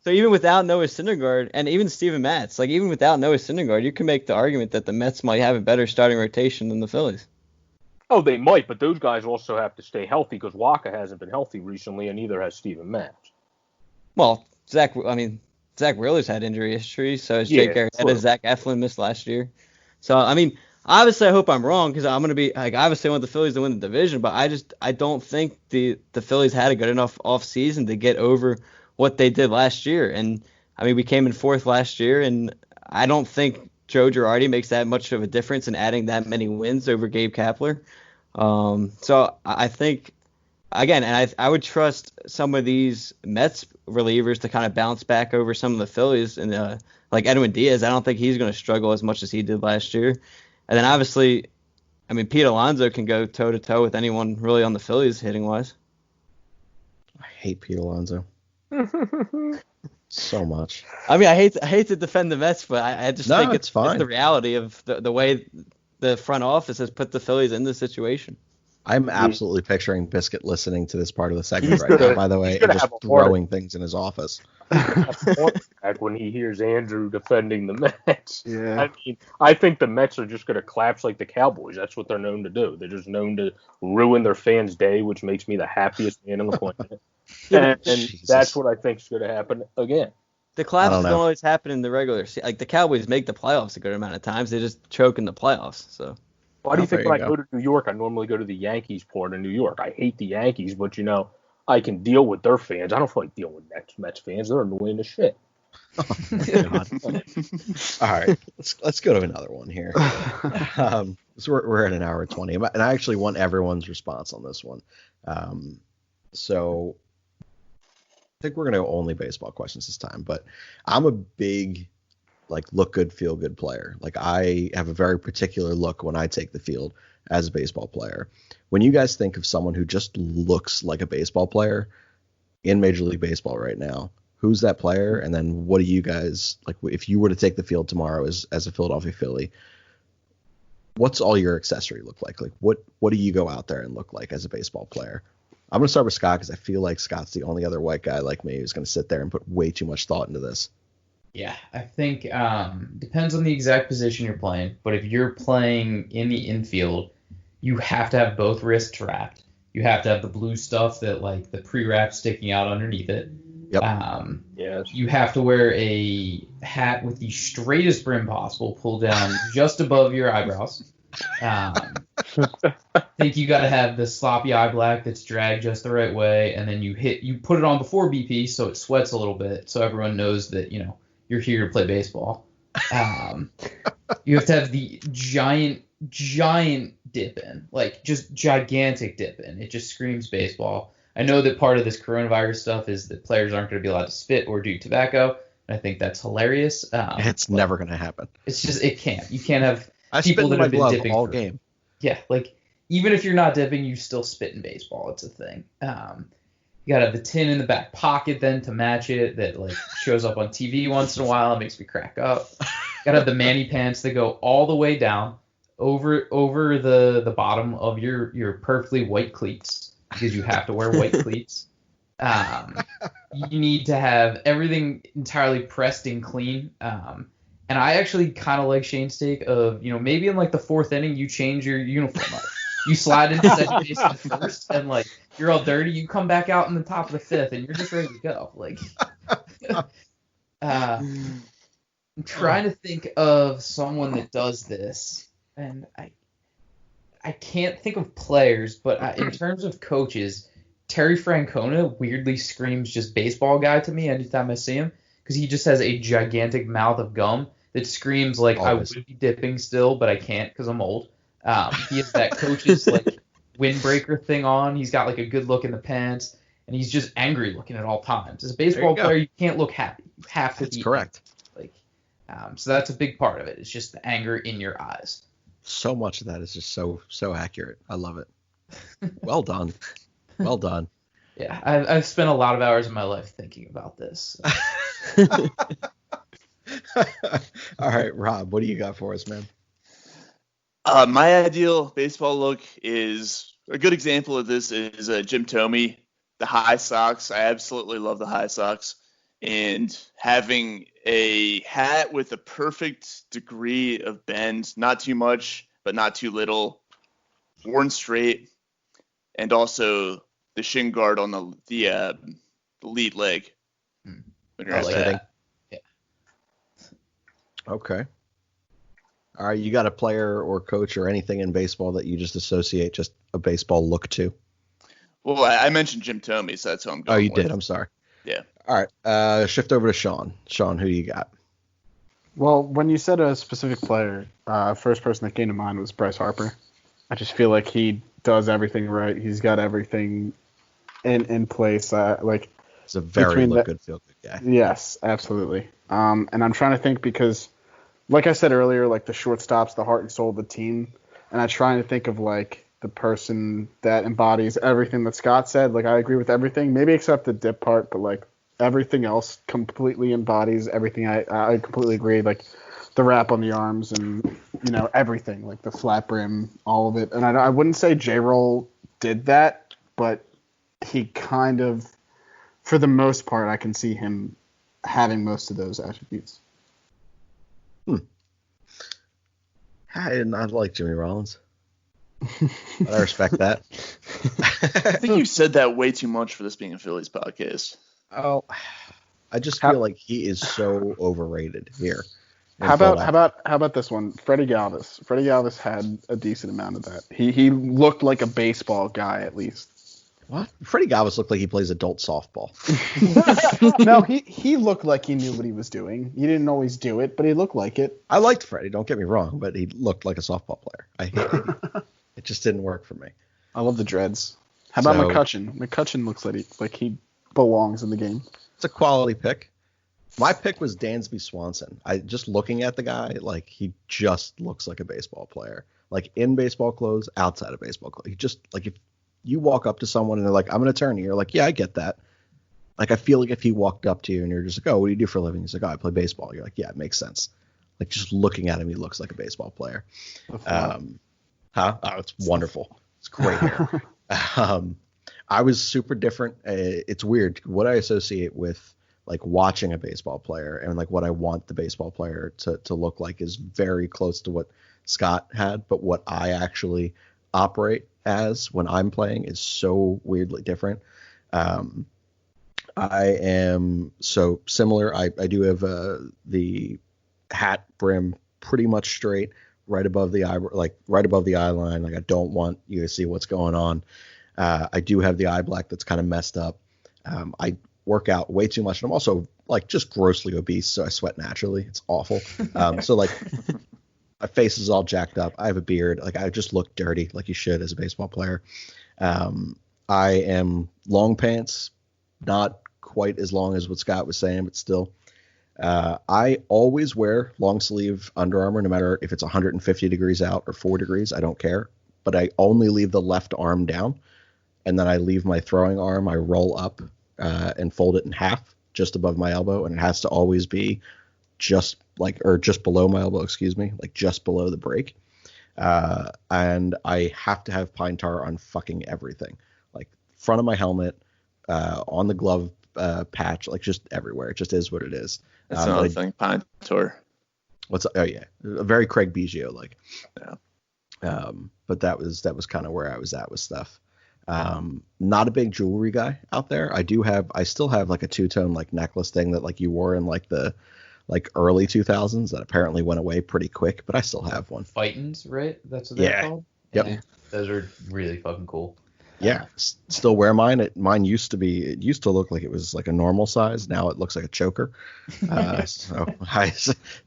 F: So even without Noah Syndergaard and even Steven Matz, like even without Noah Syndergaard, you can make the argument that the Mets might have a better starting rotation than the Phillies.
C: Oh, they might, but those guys also have to stay healthy because Waka hasn't been healthy recently, and neither has Steven Matz.
F: Well, Zach Wheeler's had injury history, so has Jake Arrieta. Zach Eflin missed last year. So, I mean, obviously I hope I'm wrong because I'm going to be, like, obviously I want the Phillies to win the division, but I don't think the Phillies had a good enough offseason to get over what they did last year. And, I mean, we came in fourth last year, and I don't think Joe Girardi makes that much of a difference in adding that many wins over Gabe Kapler. So I think, again, and I would trust some of these Mets relievers to kind of bounce back over some of the Phillies. And like Edwin Diaz, I don't think he's going to struggle as much as he did last year. And then obviously, I mean, Pete Alonso can go toe-to-toe with anyone really on the Phillies hitting-wise.
B: I hate Pete Alonso so much.
F: I mean, I hate to defend the Mets, but I just think it's
B: fine.
F: It's the reality of the way the front office has put the Phillies in this situation.
B: I'm absolutely picturing Biscuit listening to this part of the segment right now, by the way, and just throwing things in his office.
C: Back when he hears Andrew defending the Mets.
E: Yeah.
C: I mean, I think the Mets are just going to collapse like the Cowboys. That's what they're known to do. They're just known to ruin their fans' day, which makes me the happiest man on the planet. And that's what I think is going to happen again.
F: The collapses don't always happen in the regular season. Like, the Cowboys make the playoffs a good amount of times. They just choke in the playoffs, so.
C: Why do you think when I go to New York, I normally go to the Yankees part of New York? I hate the Yankees, but, you know, I can deal with their fans. I don't feel like dealing with Mets fans. They're annoying as shit.
B: All right, let's go to another one here. So we're at an hour 20, and I actually want everyone's response on this one. So I think we're going to go only baseball questions this time, but I'm a big look good, feel good player. Like, I have a very particular look when I take the field as a baseball player. When you guys think of someone who just looks like a baseball player in Major League Baseball right now, who's that player? And then what do you guys, like, if you were to take the field tomorrow as a Philadelphia Philly, what's all your accessory look like? Like, what do you go out there and look like as a baseball player? I'm going to start with Scott because I feel like Scott's the only other white guy like me who's going to sit there and put way too much thought into this.
G: Yeah, I think depends on the exact position you're playing. But if you're playing in the infield, you have to have both wrists wrapped. You have to have the blue stuff that, like, the pre-wrap sticking out underneath it.
B: Yep.
C: Yes.
G: You have to wear a hat with the straightest brim possible, pulled down just above your eyebrows. I think you got to have the sloppy eye black that's dragged just the right way, and then you put it on before BP so it sweats a little bit, so everyone knows that, you know, you're here to play baseball. You have to have the giant dip in, like, just gigantic dip in. It just screams baseball. I know that part of this coronavirus stuff is that players aren't going to be allowed to spit or do tobacco, and I think that's hilarious.
B: It's never going to happen.
G: It's just, it can't. You can't have
B: I
G: people
B: spit in
G: that
B: my
G: have been
B: glove
G: dipping
B: all game.
G: Yeah, like, even if you're not dipping, you still spit in baseball. It's a thing. You gotta have the tin in the back pocket then to match it that, like, shows up on TV once in a while. It makes me crack up. Gotta have the Manny pants that go all the way down over the bottom of your perfectly white cleats, because you have to wear white cleats. You need to have everything entirely pressed and clean. And I actually kind of like Shane's take of, you know, maybe in, like, the fourth inning you change your uniform up. You slide into second base at first, and, like, you're all dirty. You come back out in the top of the fifth, and you're just ready to go. Like, I'm trying to think of someone that does this, and I can't think of players, but in terms of coaches, Terry Francona weirdly screams just baseball guy to me anytime I see him, because he just has a gigantic mouth of gum that screams, like,
B: Always.
G: I would be dipping still, but I can't because I'm old. He has that coach's, like, windbreaker thing on. He's got, like, a good look in the pants, and he's just angry looking at all times. As a baseball player, you can't look happy. You have to
B: That's
G: be
B: correct.
G: like, so that's a big part of it. It's just the anger in your eyes.
B: So much of that is just so accurate. I love it. Well done. Well done.
G: Yeah, I've spent a lot of hours of my life thinking about this.
B: All right, Rob, what do you got for us, man?
D: My ideal baseball look is a good example of this is Jim Thome, the high socks. I absolutely love the high socks. and having a hat with a perfect degree of bend, not too much, but not too little, worn straight, and also the shin guard on the lead leg. When you're
G: I
D: at
G: like
D: that.
G: that. Yeah.
B: Okay. All right, you got a player or coach or anything in baseball that you just associate just a baseball look to?
D: Well, I mentioned Jim Thome, so that's who I'm going
B: Oh, you
D: with.
B: did. I'm sorry.
D: Yeah.
B: All right. Shift over to Sean. Sean, who you got?
E: Well, when you said a specific player, first person that came to mind was Bryce Harper. I just feel like he does everything right. He's got everything in place.
B: He's a very
E: between
B: good feel good guy.
E: Yes, absolutely. And I'm trying to think because, like I said earlier, like the shortstop's the heart and soul of the team, and I'm trying to think of like the person that embodies everything that Scott said. Like I agree with everything, maybe except the dip part, but like everything else completely embodies everything. I completely agree. Like the wrap on the arms and everything, like the flat brim, all of it. And I wouldn't say J-Roll did that, but he kind of, for the most part, I can see him having most of those attributes.
B: I did not like Jimmy Rollins. I respect that.
D: I think you said that way too much for this being a Phillies podcast.
B: Oh, I just feel like he is so overrated here.
E: How about this one? Freddie Galvis. Freddie Galvis had a decent amount of that. He looked like a baseball guy at least.
B: What? Freddie Galvis looked like he plays adult softball.
E: No, he looked like he knew what he was doing. He didn't always do it, but he looked like it.
B: I liked Freddie, don't get me wrong, but he looked like a softball player. I hate it. It just didn't work for me.
E: I love the dreads. How about McCutchen? McCutchen looks like he belongs in the game.
B: It's a quality pick. My pick was Dansby Swanson. Just looking at the guy, like he just looks like a baseball player. Like in baseball clothes, outside of baseball clothes. He just like if you walk up to someone and they're like, I'm an attorney. You're like, yeah, I get that. Like, I feel like if he walked up to you and you're just like, oh, what do you do for a living? He's like, oh, I play baseball. You're like, yeah, it makes sense. Like, just looking at him, he looks like a baseball player. Oh, it's wonderful. It's great hair. I was super different. It's weird. What I associate with, like, watching a baseball player and, like, what I want the baseball player to look like is very close to what Scott had. But what I actually operate as when I'm playing is so weirdly different. I am so similar. I do have the hat brim pretty much straight, right above the eye, like right above the eye line. Like I don't want you to see what's going on. I do have the eye black that's kind of messed up. I work out way too much, and I'm also like just grossly obese, so I sweat naturally. It's awful. So like my face is all jacked up. I have a beard. Like I just look dirty, like you should as a baseball player. I am long pants, not quite as long as what Scott was saying, but still. I always wear long sleeve Under Armour, no matter if it's 150 degrees out or 4 degrees. I don't care. But I only leave the left arm down, and then I leave my throwing arm. I roll up and fold it in half, just above my elbow, and it has to always be just below my elbow, like just below the break. And I have to have pine tar on fucking everything, like front of my helmet, on the glove patch, like just everywhere. It just is what it is.
D: That's another thing, pine tar.
B: Oh yeah, very Craig Biggio like.
D: Yeah.
B: But that was kind of where I was at with stuff. Not a big jewelry guy out there. I still have like a two-tone like necklace thing that like you wore in like the early 2000s that apparently went away pretty quick, but I still have one.
G: Fightins, right? That's what they're called?
B: Yep.
G: Yeah. Those are really fucking cool.
B: Yeah, still wear mine. Mine used to look like it was like a normal size. Now it looks like a choker. So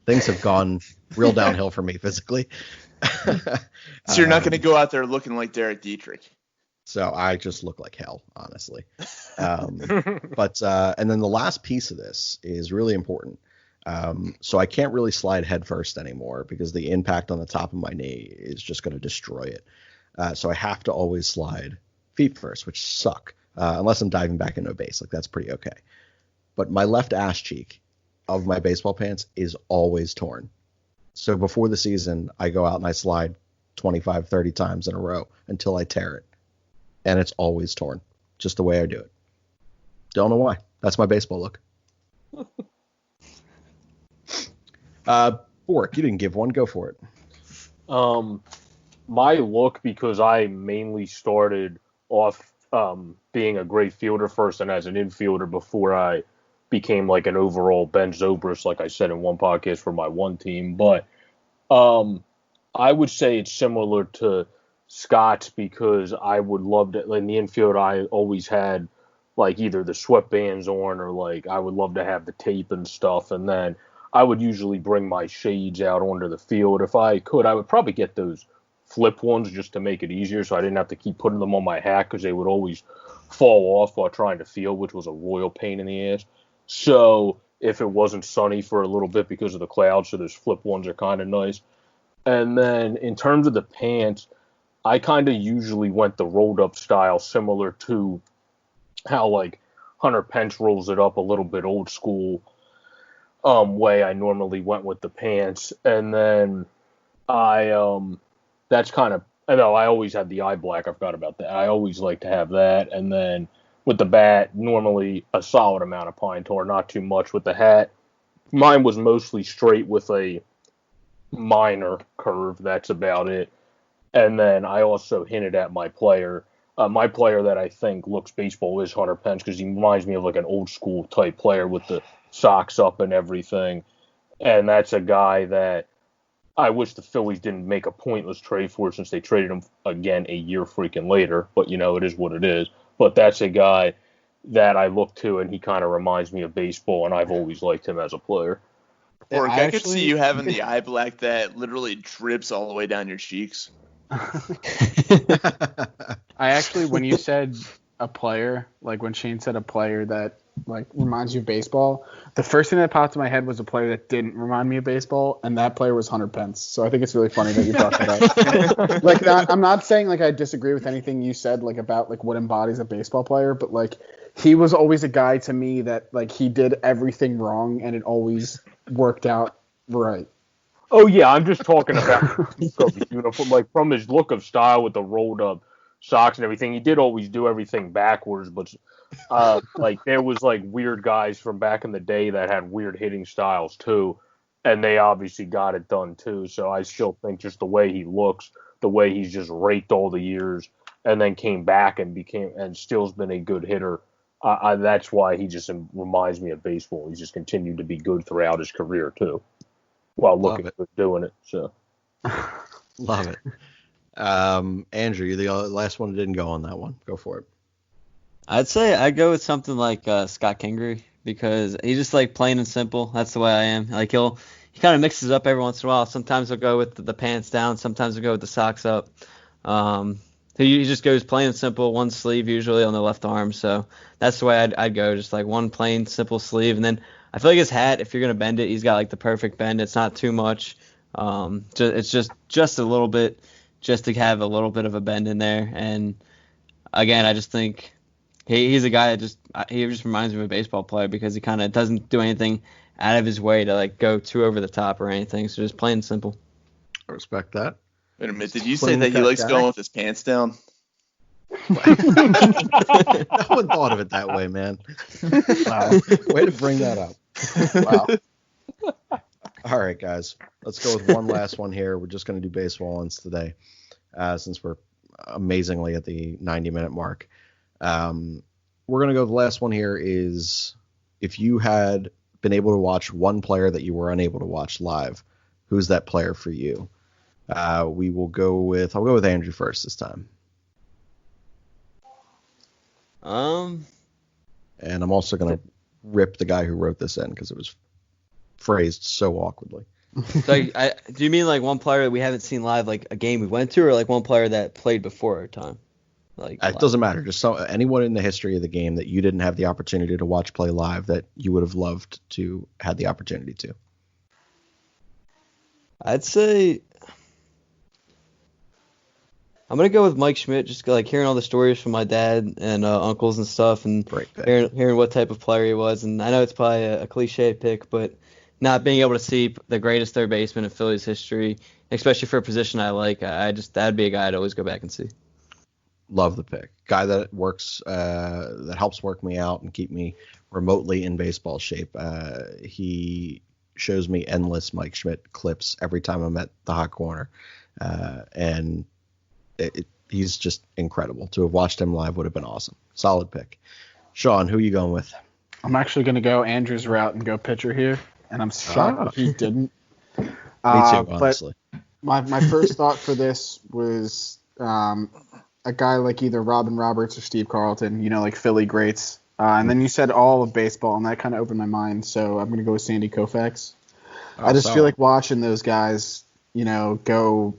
B: things have gone real downhill for me physically.
D: So you're not going to go out there looking like Derek Dietrich.
B: So I just look like hell, honestly. But and then the last piece of this is really important. So I can't really slide head first anymore because the impact on the top of my knee is just going to destroy it. So I have to always slide feet first, which suck, unless I'm diving back into a base. Like that's pretty okay. But my left ass cheek of my baseball pants is always torn. So before the season, I go out and I slide 25, 30 times in a row until I tear it. And it's always torn, just the way I do it. Don't know why. That's my baseball look. Bork, you didn't give one. Go for it.
C: My look, because I mainly started off being a great fielder first and as an infielder before I became like an overall Ben Zobrist, like I said in one podcast for my one team. But I would say it's similar to Scott's, because I would love to, in the infield, I always had like either the sweatbands on or like I would love to have the tape and stuff. And then I would usually bring my shades out onto the field. If I could, I would probably get those flip ones just to make it easier so I didn't have to keep putting them on my hat because they would always fall off while trying to field, which was a royal pain in the ass. So if it wasn't sunny for a little bit because of the clouds, so those flip ones are kind of nice. And then in terms of the pants, I kind of usually went the rolled up style, similar to how like Hunter Pence rolls it up, a little bit old school way I normally went with the pants. And then that's kind of, I know I always had the eye black. I forgot about that. I always like to have that. And then with the bat, normally a solid amount of pine tar, not too much. With the hat, mine was mostly straight with a minor curve. That's about it. And then I also hinted at my player. My player that I think looks baseball is Hunter Pence, because he reminds me of like an old school type player with the socks up and everything. And that's a guy that I wish the Phillies didn't make a pointless trade for, since they traded him again a year freaking later. But, you know, it is what it is. But that's a guy that I look to, and he kind of reminds me of baseball, and I've always liked him as a player.
D: Or I could see you having the eye black that literally drips all the way down your cheeks.
E: I actually, when you said a player, like when Shane said a player that like reminds you of baseball, the first thing that popped in my head was a player that didn't remind me of baseball, and that player was Hunter Pence. So I think it's really funny that you brought that up. Like, I'm not saying like I disagree with anything you said like about like what embodies a baseball player, but like he was always a guy to me that like he did everything wrong and it always worked out right.
C: Oh yeah, I'm just talking about his uniform, like from his look of style with the rolled up socks and everything. He did always do everything backwards, but like there was like weird guys from back in the day that had weird hitting styles too, and they obviously got it done too. So I still think just the way he looks, the way he's just raked all the years, and then came back and still's been a good hitter. That's why he just reminds me of baseball. He's just continued to be good throughout his career too, while looking good doing it. So
B: love it. Andrew, you're the last one that didn't go on that one. Go for it.
F: I'd say I'd go with something like Scott Kingery, because he's just like plain and simple. That's the way I am. Like he kind of mixes it up every once in a while. Sometimes he'll go with the pants down. Sometimes he'll go with the socks up. He just goes plain and simple, one sleeve usually on the left arm. So that's the way I'd go, just like one plain simple sleeve. And then I feel like his hat, if you're gonna bend it, he's got like the perfect bend. It's not too much. It's just a little bit, just to have a little bit of a bend in there. And again, I just think he's a guy that he just reminds me of a baseball player, because he kind of doesn't do anything out of his way to like go too over the top or anything. So just plain and simple.
B: I respect that.
D: Wait a minute, did you say that he likes going with his pants down?
B: No one thought of it that way, man. Wow. Way to bring that up. Wow. All right, guys. Let's go with one last one here. We're just going to do baseball ones today, since we're amazingly at the 90-minute mark. We're going to go, the last one here is, if you had been able to watch one player that you were unable to watch live, who's that player for you? I'll go with Andrew first this time. And I'm also going to rip the guy who wrote this in, because it was phrased so awkwardly.
F: So do you mean like one player that we haven't seen live, like a game we went to, or like one player that played before our time? Like
B: it doesn't matter. Just anyone in the history of the game that you didn't have the opportunity to watch play live that you would have loved to had the opportunity to.
F: I'd say I'm going to go with Mike Schmidt, just like hearing all the stories from my dad and uncles and stuff, and hearing what type of player he was. And I know it's probably a cliche pick, but not being able to see the greatest third baseman in Phillies history, especially for a position I like, that'd be a guy I'd always go back and see.
B: love the pick. Guy that works, that helps work me out and keep me remotely in baseball shape. He shows me endless Mike Schmidt clips every time I'm at the hot corner. And he's just incredible. To have watched him live would have been awesome. Solid pick. Sean, who are you going with?
E: I'm actually going to go Andrew's route and go pitcher here, and I'm shocked that he didn't.
B: Me too, honestly.
E: But my first thought for this was a guy like either Robin Roberts or Steve Carlton, like Philly greats. And then you said all of baseball, and that kind of opened my mind, so I'm going to go with Sandy Koufax. I just feel like watching those guys, go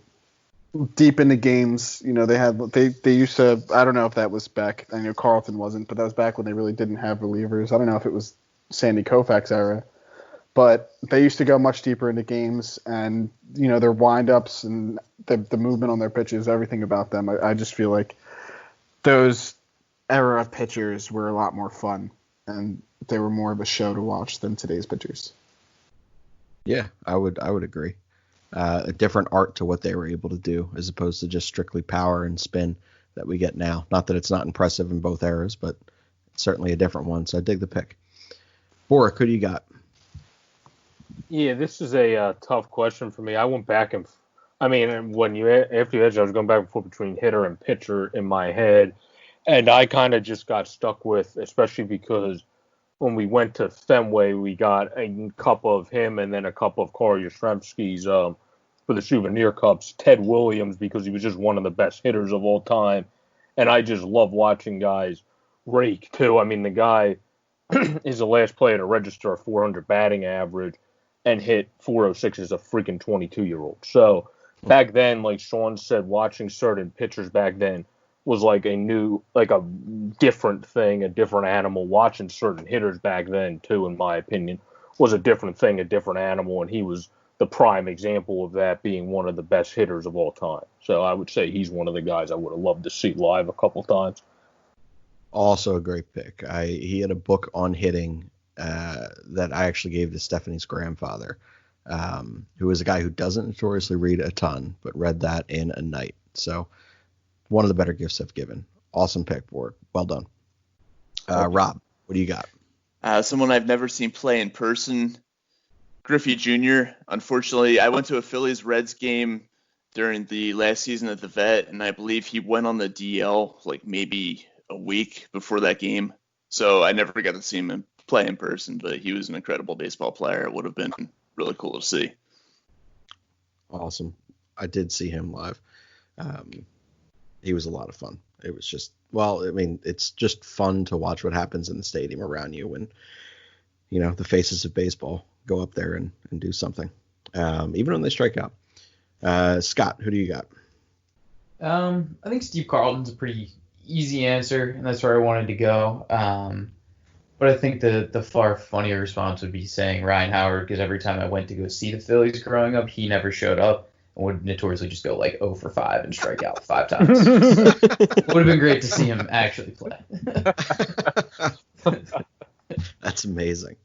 E: deep into games. They used to, I don't know if that was back, I know Carlton wasn't, but that was back when they really didn't have relievers. I don't know if it was Sandy Koufax era, but they used to go much deeper into games, and their windups and the movement on their pitches, everything about them. I just feel like those era pitchers were a lot more fun, and they were more of a show to watch than today's pitchers.
B: Yeah, I would agree. A different art to what they were able to do, as opposed to just strictly power and spin that we get now. Not that it's not impressive in both eras, but it's certainly a different one. So I dig the pick. Boric, who do you got?
C: Yeah, this is a tough question for me. I went back and after you answered, I was going back and forth between hitter and pitcher in my head, and I kind of just got stuck with, especially because when we went to Fenway, we got a cup of him and then a cup of Corey Yastrzemski's for the souvenir cups. Ted Williams, because he was just one of the best hitters of all time, and I just love watching guys rake too. I mean, the guy is the last player to register a 400 batting average and hit 406 as a freaking 22-year-old. So back then, like Sean said, watching certain pitchers back then was like a different thing, a different animal. Watching certain hitters back then, too, in my opinion, was a different thing, a different animal, and he was the prime example of that, being one of the best hitters of all time. So I would say he's one of the guys I would have loved to see live a couple times.
B: Also a great pick. He had a book on hitting that I actually gave to Stephanie's grandfather, who was a guy who doesn't notoriously read a ton, but read that in a night. So one of the better gifts I've given. Awesome pick, Bort. Well done. Rob, what do you got?
D: Someone I've never seen play in person, Griffey Jr. Unfortunately, I went to a Phillies-Reds game during the last season at the Vet, and I believe he went on the DL like maybe a week before that game. So I never got to see him play in person, but he was an incredible baseball player. It would have been really cool to see.
B: Awesome. I did see him live. He was a lot of fun. It was just, it's just fun to watch what happens in the stadium around you when, the faces of baseball go up there and do something, even when they strike out. Scott, who do you got?
G: I think Steve Carlton's a pretty easy answer, and that's where I wanted to go. But I think the far funnier response would be saying Ryan Howard, because every time I went to go see the Phillies growing up, he never showed up and would notoriously just go like 0 for 5 and strike out 5 times. It would have been great to see him actually play.
B: That's amazing.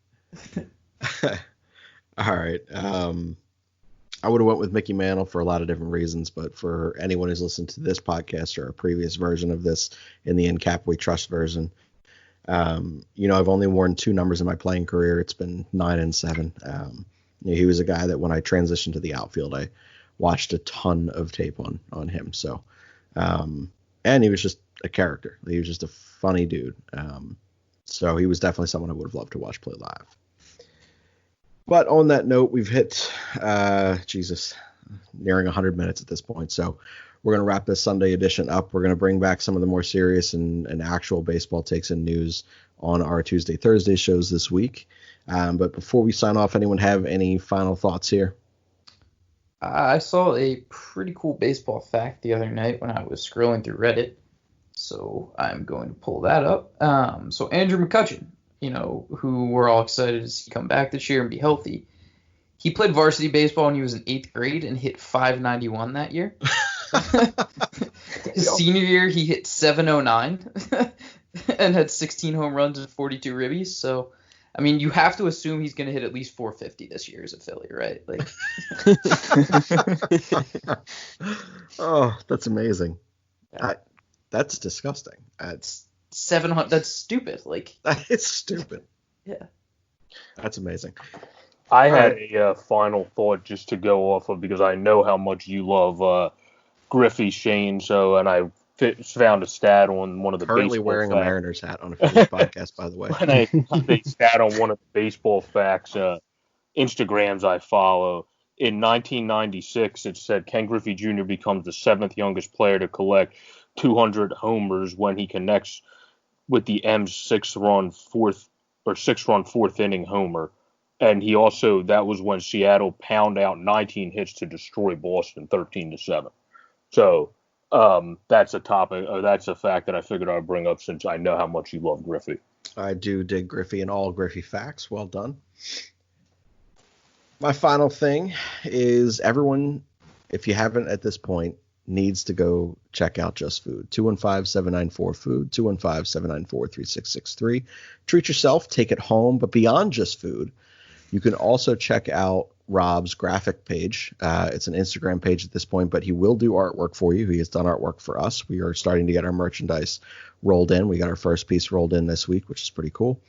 B: All right. I would have went with Mickey Mantle for a lot of different reasons, but for anyone who's listened to this podcast or a previous version of this in the In Cap We Trust version, I've only worn 2 numbers in my playing career. It's been 9 and 7. He was a guy that when I transitioned to the outfield, I watched a ton of tape on him. So, and he was just a character. He was just a funny dude. So he was definitely someone I would have loved to watch play live. But on that note, we've hit, nearing 100 minutes at this point. So we're going to wrap this Sunday edition up. We're going to bring back some of the more serious and actual baseball takes and news on our Tuesday, Thursday shows this week. But before we sign off, anyone have any final thoughts here?
G: I saw a pretty cool baseball fact the other night when I was scrolling through Reddit. So I'm going to pull that up. So Andrew McCutchen, who we're all excited to see come back this year and be healthy. He played varsity baseball when he was in 8th grade and hit .591 that year. His senior year, he hit .709 and had 16 home runs and 42 ribbies. So, you have to assume he's going to hit at least .450 this year as a Philly, right?
B: Oh, that's amazing. That's disgusting. That's
G: 700. That's stupid. Like,
B: it's stupid.
G: yeah.
B: That's amazing.
C: I had a final thought just to go off of because I know how much you love Griffey Shane. So, and I found a stat on one of the
B: Currently
C: baseball
B: wearing
C: facts.
B: a Mariners hat on a previous podcast, by the way.
C: When I found a stat on one of the baseball facts Instagrams I follow. In 1996, it said Ken Griffey Jr. becomes the 7th youngest player to collect 200 homers when he connects with the M's 6-run fourth inning homer. And he also, that was when Seattle pound out 19 hits to destroy Boston 13-7. So that's a topic, or that's a fact that I figured I'd bring up since I know how much you love Griffey.
B: I do dig Griffey and all Griffey facts. Well done. My final thing is everyone, if you haven't at this point, needs to go check out Just Food. 215-794-FOOD, 215-794-3663. Treat yourself, take it home. But beyond Just Food, you can also check out Rob's graphic page. It's an Instagram page at this point, but he will do artwork for you. He has done artwork for us. We are starting to get our merchandise rolled in. We got our first piece rolled in this week, which is pretty cool.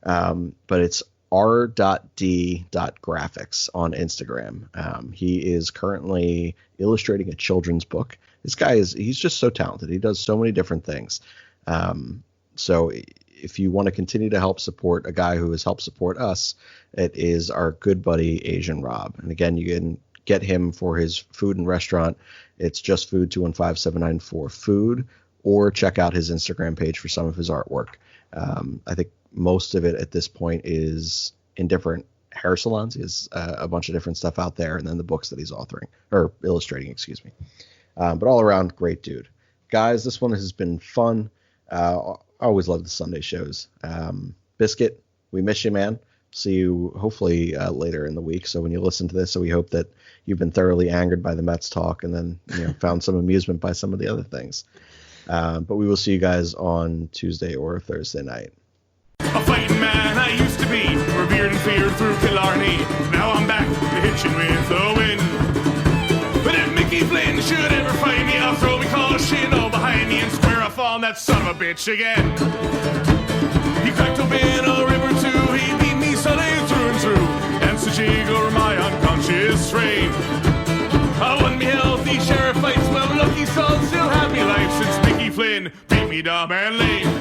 B: But it's r.d.graphics on Instagram. He is currently illustrating a children's book. This guy he's just so talented. He does so many different things. So if you want to continue to help support a guy who has helped support us, it is our good buddy Asian Rob. And again, you can get him for his food and restaurant. It's Just Food, 215-794-FOOD, or check out his Instagram page for some of his artwork. I think most of it at this point is in different hair salons. He has a bunch of different stuff out there, and then the books that he's authoring or illustrating, excuse me. But all around, great dude. Guys, this one has been fun. I always love the Sunday shows. Biscuit, we miss you, man. See you hopefully later in the week. So when you listen to this, so we hope that you've been thoroughly angered by the Mets talk and then found some amusement by some of the other things. But we will see you guys on Tuesday or Thursday night.
A: A fighting man I used to be, revered and feared through Killarney. Now I'm back to hitching with the wind. But if Mickey Flynn should ever find me, I'll throw me caution behind me and square off on that son of a bitch again. He cracked open a river too, he beat me Sunday through and through, and so jig over my unconscious frame. I won me healthy sheriff fights, well lucky son still had me life since Mickey Flynn beat me dumb and lame.